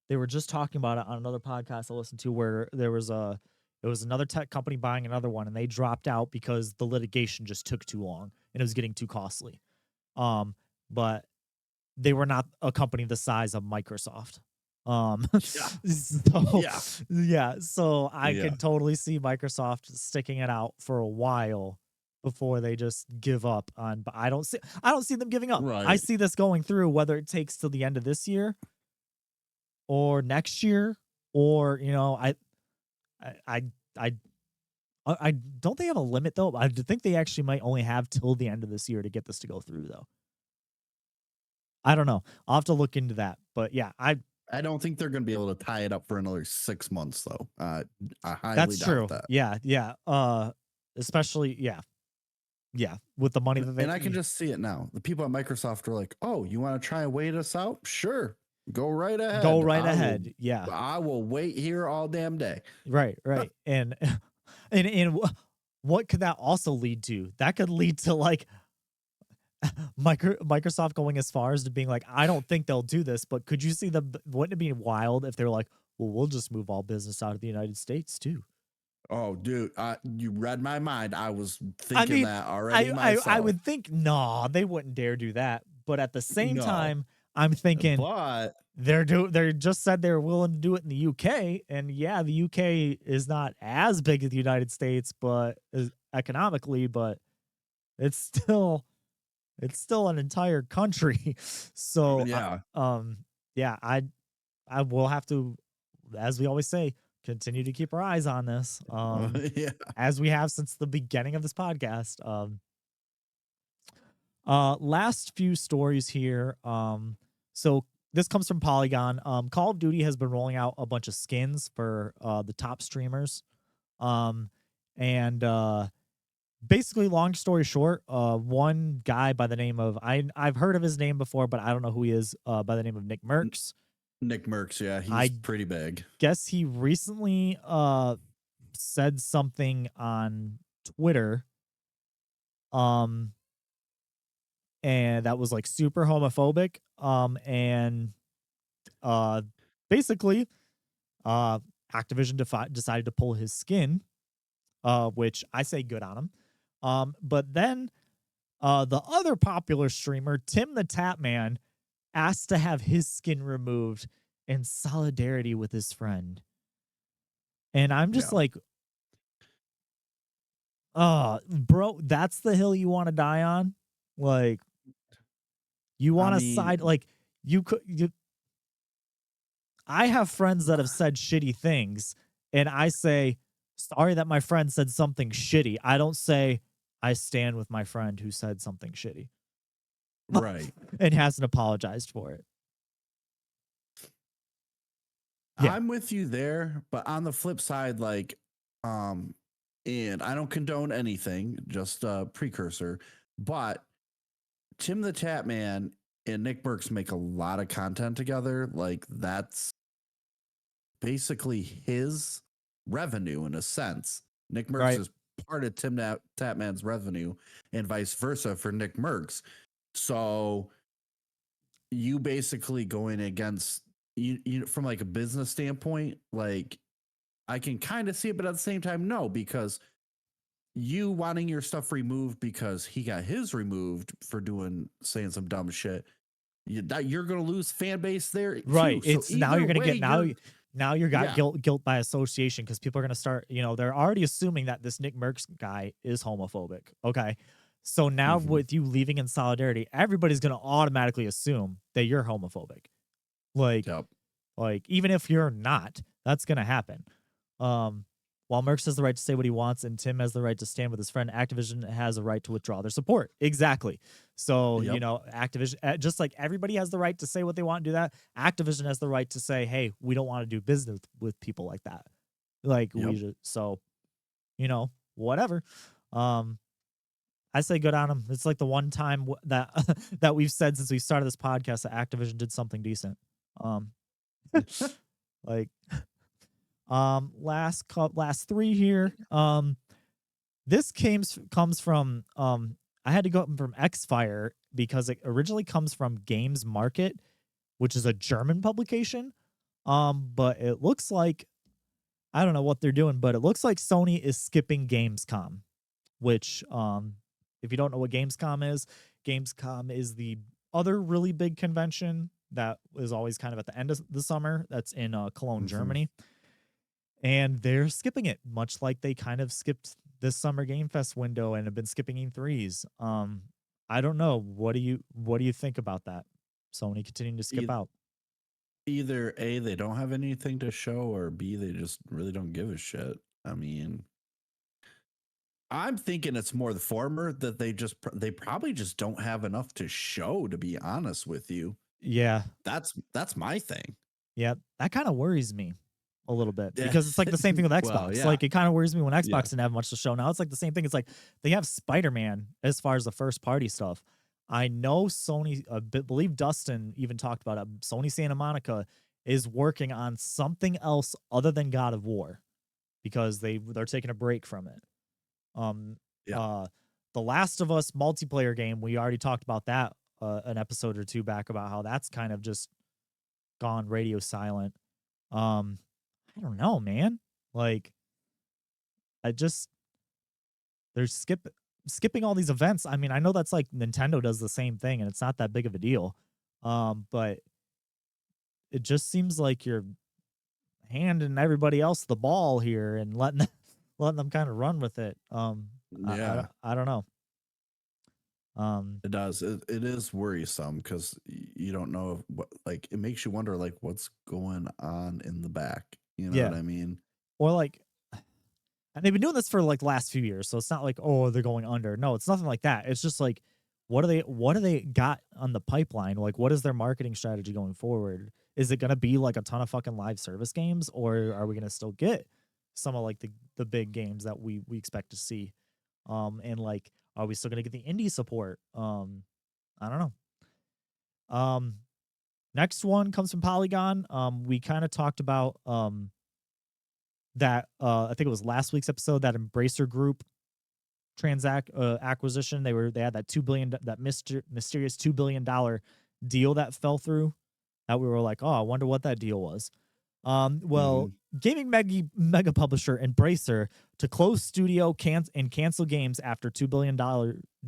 they were just talking about it on another podcast I listened to where it was another tech company buying another one and they dropped out because the litigation just took too long and it was getting too costly. But they were not a company the size of Microsoft. Yeah. So Yeah. yeah, so I Yeah. could totally see Microsoft sticking it out for a while before they just give up on, but I don't see them giving up. I Right. see this going through whether it takes till the end of this year or next year or I I I I don't they have a limit though? I think they actually might only have till the end of this year to get this to go through though. I don't know. I'll have to look into that. But yeah, I don't think they're going to be able to tie it up for another 6 months, though. I highly that's doubt true. that. Yeah. Especially yeah, with the money that And I can just see it now. The people at Microsoft are like, "Oh, you want to try and wait us out? Sure, go right go ahead. right ahead. Yeah. I will wait here all damn day." Right. And what could that also lead to? That could lead to like Microsoft going as far as to being like, I don't think they'll do this, but could you see them? Wouldn't it be wild if they're like, well, we'll just move all business out of the United States too? Oh, dude, you read my mind. I was I thinking mean, that already I myself. would think, no, they wouldn't dare do that. But at the same No, time, I'm thinking but they're just said they're willing to do it in the UK, and yeah, the UK is not as big as the United States, but economically, but it's still it's still an entire country. So yeah, yeah, I will have to, as we always say, continue to keep our eyes on this. yeah. As we have since the beginning of this podcast. Last few stories here. So this comes from Polygon. Call of Duty has been rolling out a bunch of skins for the top streamers. Um, and basically, long story short, one guy by the name of I've heard of his name before, but I don't know who he is. By the name of Nick Merckx. Nick Merckx, yeah, he's I pretty big. guess he recently said something on Twitter. Um, and that was like super homophobic. And uh, basically, Activision decided to pull his skin which I say good on him. But then the other popular streamer, Tim the Tatman, asked to have his skin removed in solidarity with his friend. And I'm just Yeah. like, bro, that's the hill you want to die on? Like, you I want to mean, side, like, I have friends that have said shitty things, and I say, sorry that my friend said something shitty. I don't say, I stand with my friend who said something shitty right. and hasn't apologized for it. Yeah. I'm with you there, but on the flip side, like, and I don't condone anything, just a precursor, but Tim the Tatman and Nick Merckx make a lot of content together. Like, that's basically his revenue in a sense. Nick Merckx Right. is part of Tim Tatman's revenue, and vice versa for Nick Merckx. So you basically going against you from like a business standpoint, like I can kind of see it, but at the same time, no, because you wanting your stuff removed because he got his removed for saying some dumb shit. You're gonna lose fan base there Right. too. So It's now either you're gonna way, get now you got yeah. guilt by association because people are gonna start, they're already assuming that this Nick Merckx guy is homophobic. Okay. So now Mhm. with you leaving in solidarity, everybody's gonna automatically assume that you're homophobic. Like, Yep. even if you're not, that's gonna happen. Um, while Merckx has the right to say what he wants and Tim has the right to stand with his friend, Activision has a right to withdraw their support. Exactly. So, Yep. Activision, just like everybody has the right to say what they want and do that, Activision has the right to say, hey, we don't want to do business with people like that. Like, Yep. whatever. I say good on them. It's like the one time that that we've said since we started this podcast that Activision did something decent. Um, like, last three here. This comes from I had to go from Xfire because it originally comes from Games Market, which is a German publication. But it looks like I don't know what they're doing, but it looks like Sony is skipping Gamescom, which if you don't know what Gamescom is the other really big convention that is always kind of at the end of the summer. That's in Cologne, Mhm. Germany. And they're skipping it, much like they kind of skipped this summer Game Fest window and have been skipping E3s. I don't know. What do you think about that? Sony continuing to skip E- out. Either A, they don't have anything to show, or B, they just really don't give a shit. I mean, I'm thinking it's more the former, that they probably just don't have enough to show, to be honest with you. Yeah, That's my thing. yeah, that kind of worries me a little bit because it's like the same thing with Well, Xbox. yeah. Like it kind of worries me when Xbox Yeah. didn't have much to show. Now it's like the same thing. It's like they have Spider-Man as far as the first party stuff. I know Sony, believe Dustin even talked about it. Sony Santa Monica is working on something else other than God of War because they're taking a break from it. Um, Yeah. uh, the Last of Us multiplayer game, we already talked about that an episode or two back about how that's kind of just gone radio silent. Um, I don't know, man. Like, I just they're skipping all these events. I mean, I know that's like Nintendo does the same thing, and it's not that big of a deal. But it just seems like you're handing everybody else the ball here and letting them kind of run with it. Yeah. I don't know. Um, It does. It is worrisome because you don't know what, like, it makes you wonder, like, what's going on in the back. You know what yeah, I mean? or like and they've been doing this for like the last few years, so it's not like, oh, they're going under. No, it's nothing like that. It's just like what do they got on the pipeline? Like what is their marketing strategy going forward? Is it gonna be like a ton of fucking live service games, or are we gonna still get some of like the big games that we expect to see? And like are we still gonna get the indie support? I don't know. Next one comes from Polygon. We kind of talked about that I think it was last week's episode, that Embracer Group acquisition. They had that mysterious $2 billion deal that fell through, that we were like, oh, I wonder what that deal was. Well, Mhm. gaming mega publisher Embracer to close studio and cancel games after $2 billion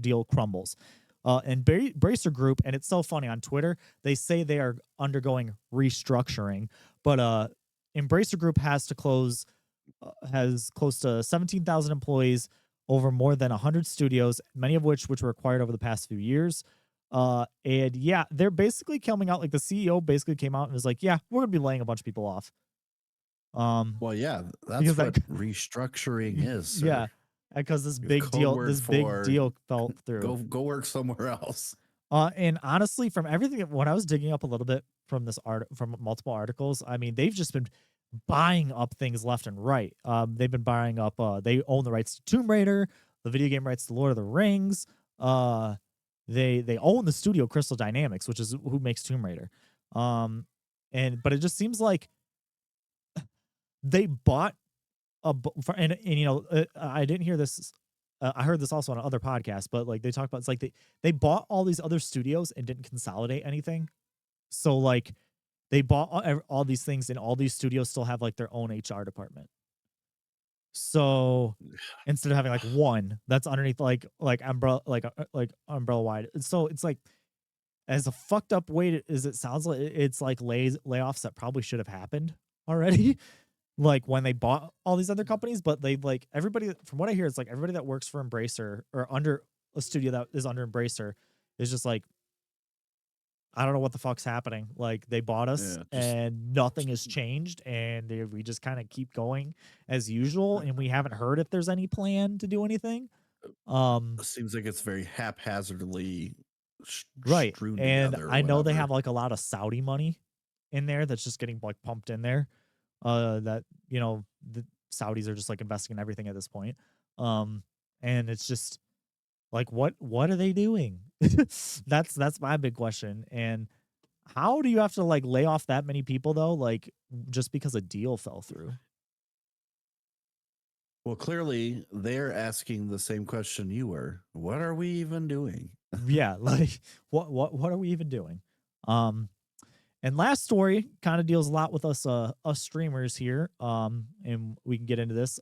deal crumbles. And Embracer Group, and it's so funny on Twitter, they say they are undergoing restructuring, but Embracer Group has close to 17,000 employees over more than 100 studios, many of which were acquired over the past few years. And yeah, they're basically coming out, like the CEO basically came out and was like, yeah, we're gonna be laying a bunch of people off. Well, yeah, that's Because what that, restructuring is, yeah, sir. because this Code big deal, word this big for deal fell through. go work somewhere else. And honestly, from everything, when I was digging up a little bit from from multiple articles, I mean, they've just been buying up things left and right. They've been buying up. They own the rights to Tomb Raider, the video game rights to Lord of the Rings. They own the studio Crystal Dynamics, which is who makes Tomb Raider. But it just seems like they bought and you know, I didn't hear this. I heard this also on other podcasts, but like they talk about, it's like they bought all these other studios and didn't consolidate anything. So like they bought all these things, and all these studios still have like their own HR department. So instead of having like one that's underneath like umbrella like umbrella wide, so it's like, as a fucked up way as it sounds, like it's like layoffs that probably should have happened already. Like when they bought all these other companies, but they like everybody, from what I hear, it's like everybody that works for Embracer or under a studio that is under Embracer is just like, I don't know what the fuck's happening. Like they bought us and nothing has changed, and we just kind of keep going as usual, and we haven't heard if there's any plan to do anything. Seems like it's very haphazardly Right. strewn And together. I know they have like a lot of Saudi money in there that's just getting like pumped in there. That, you know, the Saudis are just like investing in everything at this point. And it's just like, what are they doing? That's my big question. And how do you have to like lay off that many people though? Like just because a deal fell through? Well, clearly they're asking the same question you were. What are we even doing? Yeah, like what are we even doing? And last story kind of deals a lot with us streamers here. And we can get into this.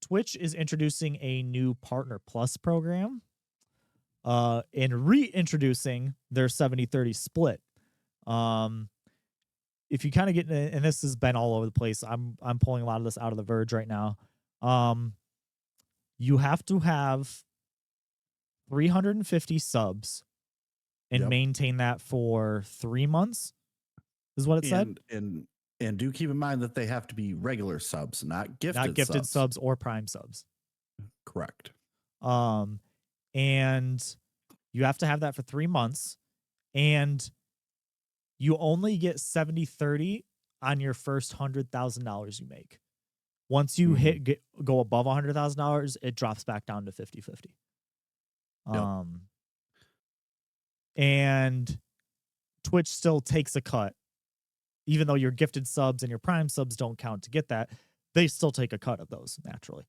Twitch is introducing a new Partner Plus program. And reintroducing their 70-30 split. If you kind of get, and this has been all over the place, I'm pulling a lot of this out of The Verge right now. You have to have 350 subs and maintain that for 3 months, is what it said. And do keep in mind that they have to be regular subs, not gifted subs or Prime subs. Correct. And you have to have that for 3 months, and you only get 70-30 on your first $100,000 you make. Once you go above $100,000, it drops back down to 50-50. And Twitch still takes a cut, even though your gifted subs and your Prime subs don't count to get that. They still take a cut of those naturally.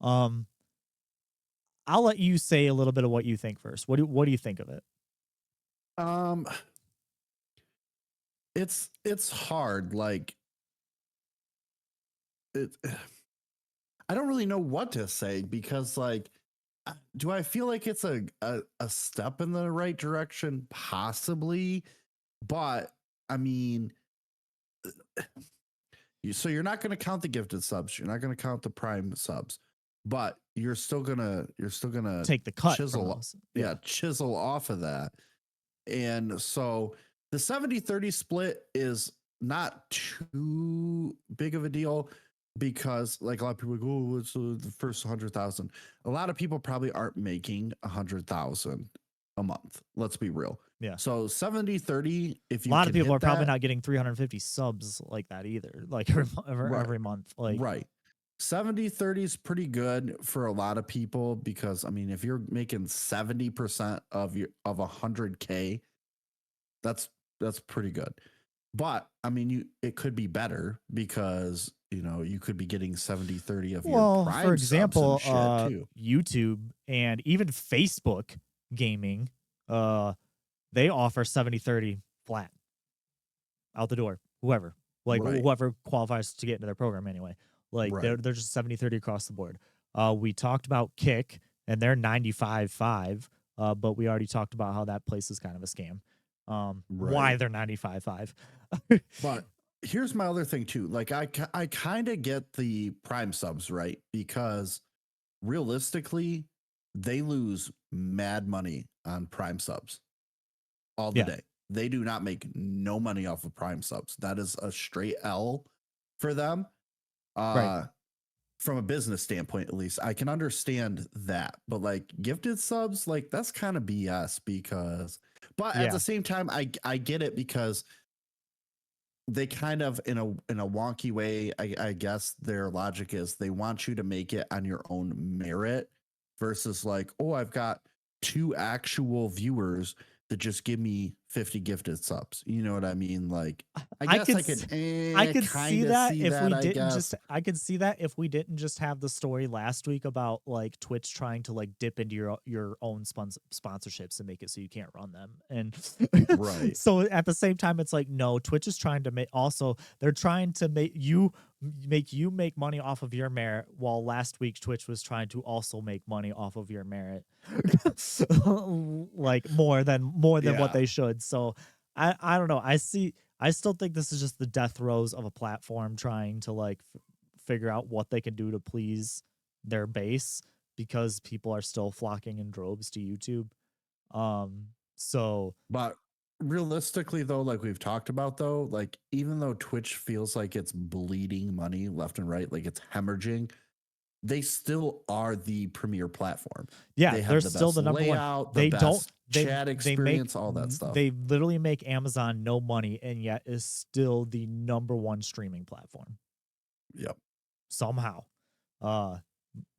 I'll let you say a little bit of what you think first. What do you think of it? It's hard. Like I don't really know what to say, because like, do I feel like it's a step in the right direction? Possibly, but I mean, so you're not going to count the gifted subs, you're not going to count the Prime subs, but you're still gonna take the cut, chisel off of that. And so the 70-30 split is not too big of a deal, because like a lot of people go, oh, it's the first 100,000. A lot of people probably aren't making 100,000 a month. Let's be real. Yeah. So 70-30, if you a lot of people are probably that, not getting 350 subs like that either, like every month. Like 70-30 is pretty good for a lot of people, because I mean, if you're making 70% of 100K, that's pretty good. But I mean, it could be better, because you know, you could be getting 70-30 of your Prime, for example, subs and shit too. YouTube and even Facebook gaming, they offer 70-30 flat out the door, whoever. like Right. whoever qualifies to get into their program anyway. Like Right. they're just 70-30 across the board. We talked about Kick and they're 95-5. But we already talked about how that place is kind of a scam. Why Right. they're 95-5. But here's my other thing too. Like I kind of get the Prime subs, right? Because realistically, they lose mad money on Prime subs all the Yeah, day. They do not make no money off of Prime subs. That is a straight L for them. right. Uh from a business standpoint, at least, I can understand that. But like gifted subs, like that's kind of BS because but at Yeah. the same time, I get it because they kind of in a wonky way, I guess their logic is they want you to make it on your own merit versus like, oh, I've got two actual viewers that just give me 50 gifted subs. You know what I mean? Like, I I guess could I could I could see kind of that see if that, we I didn't just guess. I could see that if we didn't just have the story last week about like Twitch trying to like dip into your own sponsorships and make it so you can't run them. And Right. so at the same time it's like no, Twitch is trying to make also they're trying to make you make money off of your merit while last week Twitch was trying to also make money off of your merit. Like more than what Yeah. they should. So I don't know. I still think this is just the death throes of a platform trying to like figure out what they can do to please their base because people are still flocking in droves to YouTube. So But realistically, though, like we've talked about, though, like even though Twitch feels like it's bleeding money left and right, like it's hemorrhaging, they still are the premier platform. yeah, They they're have the still best the number one. layout, the They don't best chat experience, all that stuff. they literally make Amazon no money and yet is still the number one streaming platform Yep. somehow. Uh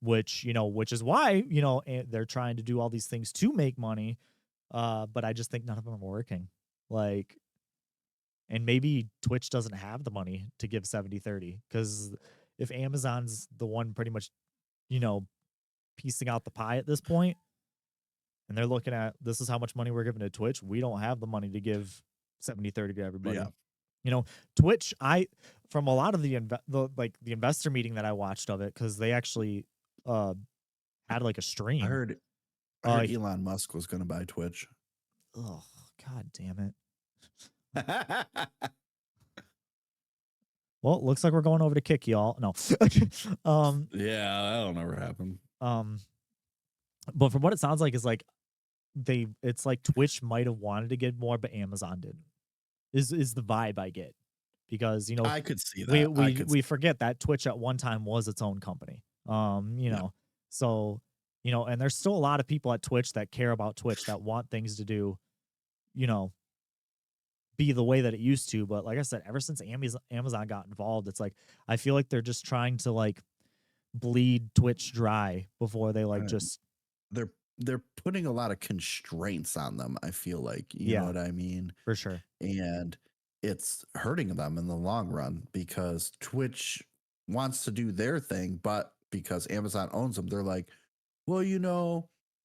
which is why, they're trying to do all these things to make money. But I just think none of them are working. Like, and maybe Twitch doesn't have the money to give 70-30 because if Amazon's the one pretty much, you know, piecing out the pie at this point, and they're looking at this is how much money we're giving to Twitch, we don't have the money to give 70-30 to Yeah. everybody. Twitch, from a lot of the investor meeting that I watched of it, because they actually uh had like a I stream. heard I Uh heard Elon Musk was gonna buy Twitch. oh god damn it. Well, looks like we're going over to Kick, y'all. No. um, Yeah, that'll never happen. um, but from what it sounds like is like it's like Twitch might have wanted to get more, but Amazon didn't. Is the vibe I get. Because, I could see we that. I we could we forget that Twitch at one time was its own company. yeah. So, and there's still a lot of people at Twitch that care about Twitch that want things to do, you know, be the way that it used to. But like I said, ever since Amazon got involved, it's like I feel like they're just trying to like bleed Twitch dry before they like Uh, just they're they're putting a lot of constraints on them, I feel like. You know yeah, what I mean? for sure. And it's hurting them in the long run because Twitch wants to do their thing, but because Amazon owns them, they're like, well,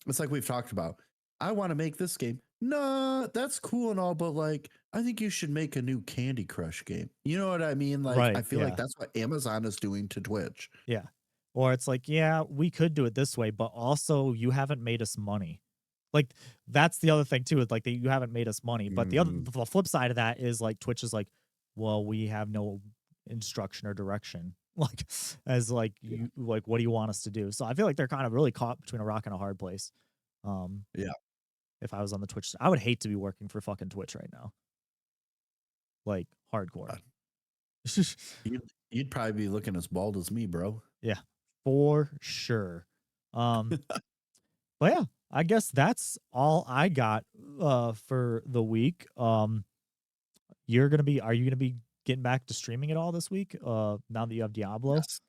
it's like we've talked about. I want to make this game. No, that's cool and all, but like, I think you should make a new Candy Crush game. You know what I mean? Like, I Right. feel like Yeah. that's what Amazon is doing to Twitch. Yeah. Or it's like, yeah, we could do it this way, but also you haven't made us money. Like that's the other thing too, is like that you haven't made us money. But Mhm. the flip side of that is like Twitch is like, well, we have no instruction or direction. Like as like Yeah. you like what do you want us to do? So I feel like they're kind of really caught between a rock and a hard place. Um Yeah. if I was on the Twitch, I would hate to be working for fucking Twitch right now. Like hardcore. Uh, you'd probably be looking as bald as me, bro. Yeah, for sure. Um But yeah, I guess that's all I got for the week. Are you gonna be getting back to streaming at all this week? Now that you have Diablo? Yes.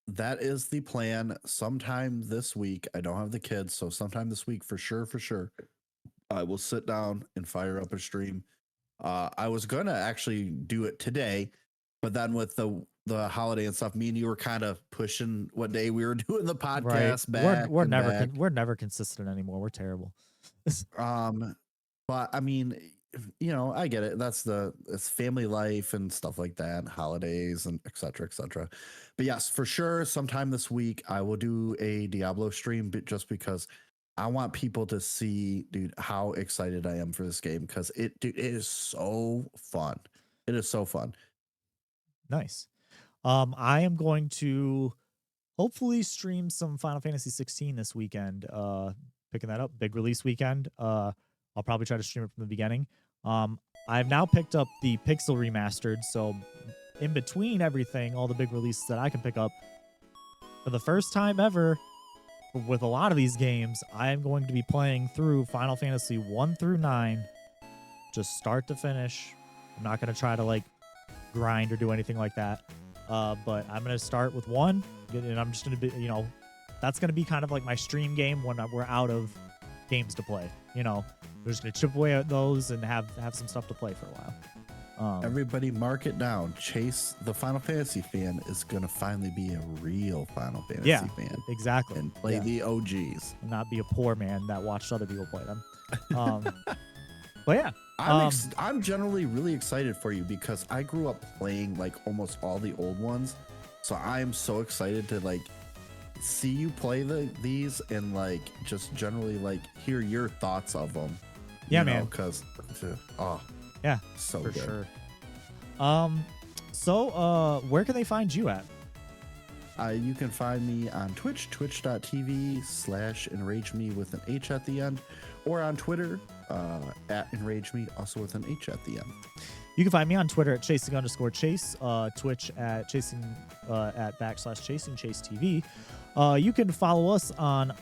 That is the plan. Sometime this week. I don't have the kids, so sometime this week for sure, for sure. I will sit down and fire up a stream. I was gonna actually do it today, but then with the holiday and stuff, me and you were kind of pushing what day we were doing the Right. podcast We're back we're and never back. we're never consistent anymore. We're terrible. Um, but I mean, I get it. It's family life and stuff like that, holidays and et cetera, et cetera. But yes, for sure, sometime this week I will do a Diablo stream, but just because I want people to see, dude, how excited I am for this game because it is so fun. It is so fun. Nice. I am going to hopefully stream some Final Fantasy 16 this weekend. Picking that up, big release weekend. I'll probably try to stream it from the beginning. I've now picked up the Pixel Remastered, so in between everything, all the big releases that I can pick up, for the first time ever, with a lot of these games, I am going to be playing through Final Fantasy 1 through 9, just start to finish. I'm not going to try to like grind or do anything like that. But I'm going to start with 1, and I'm just going to be, that's going to be kind of like my stream game when we're out of games to play. We're just going to chip away at those and have some stuff to play for a while. Everybody mark it down. Chase, the Final Fantasy fan, is going to finally be a real Final Fantasy fan. Exactly. And play the OGs. And not be a poor man that watched other people play them. But yeah. I'm generally really excited for you because I grew up playing like almost all the old ones. So I am so excited to like see you play these and like just generally like hear your thoughts of them. Yeah, man. Because yeah, so for good. Sure. So where can they find you at? You can find me on Twitch, twitch.tv/enrageme with an H at the end, or on Twitter at enrageme, also with an H at the end. You can find me on Twitter at chasing_chase, Twitch at chasing at /chasing chase TV. You can follow us on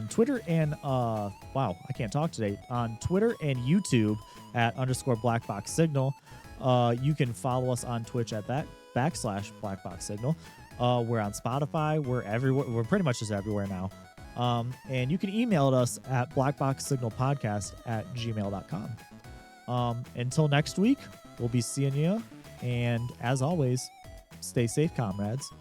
Twitter and wow, I can't talk today. On Twitter and YouTube at _Black Box Signal. You can follow us on Twitch at /Black Box Signal. We're on Spotify. We're everywhere. We're pretty much just everywhere now. And you can email us at blackboxsignalpodcast@gmail.com. Until next week, we'll be seeing you. And as always, stay safe, comrades.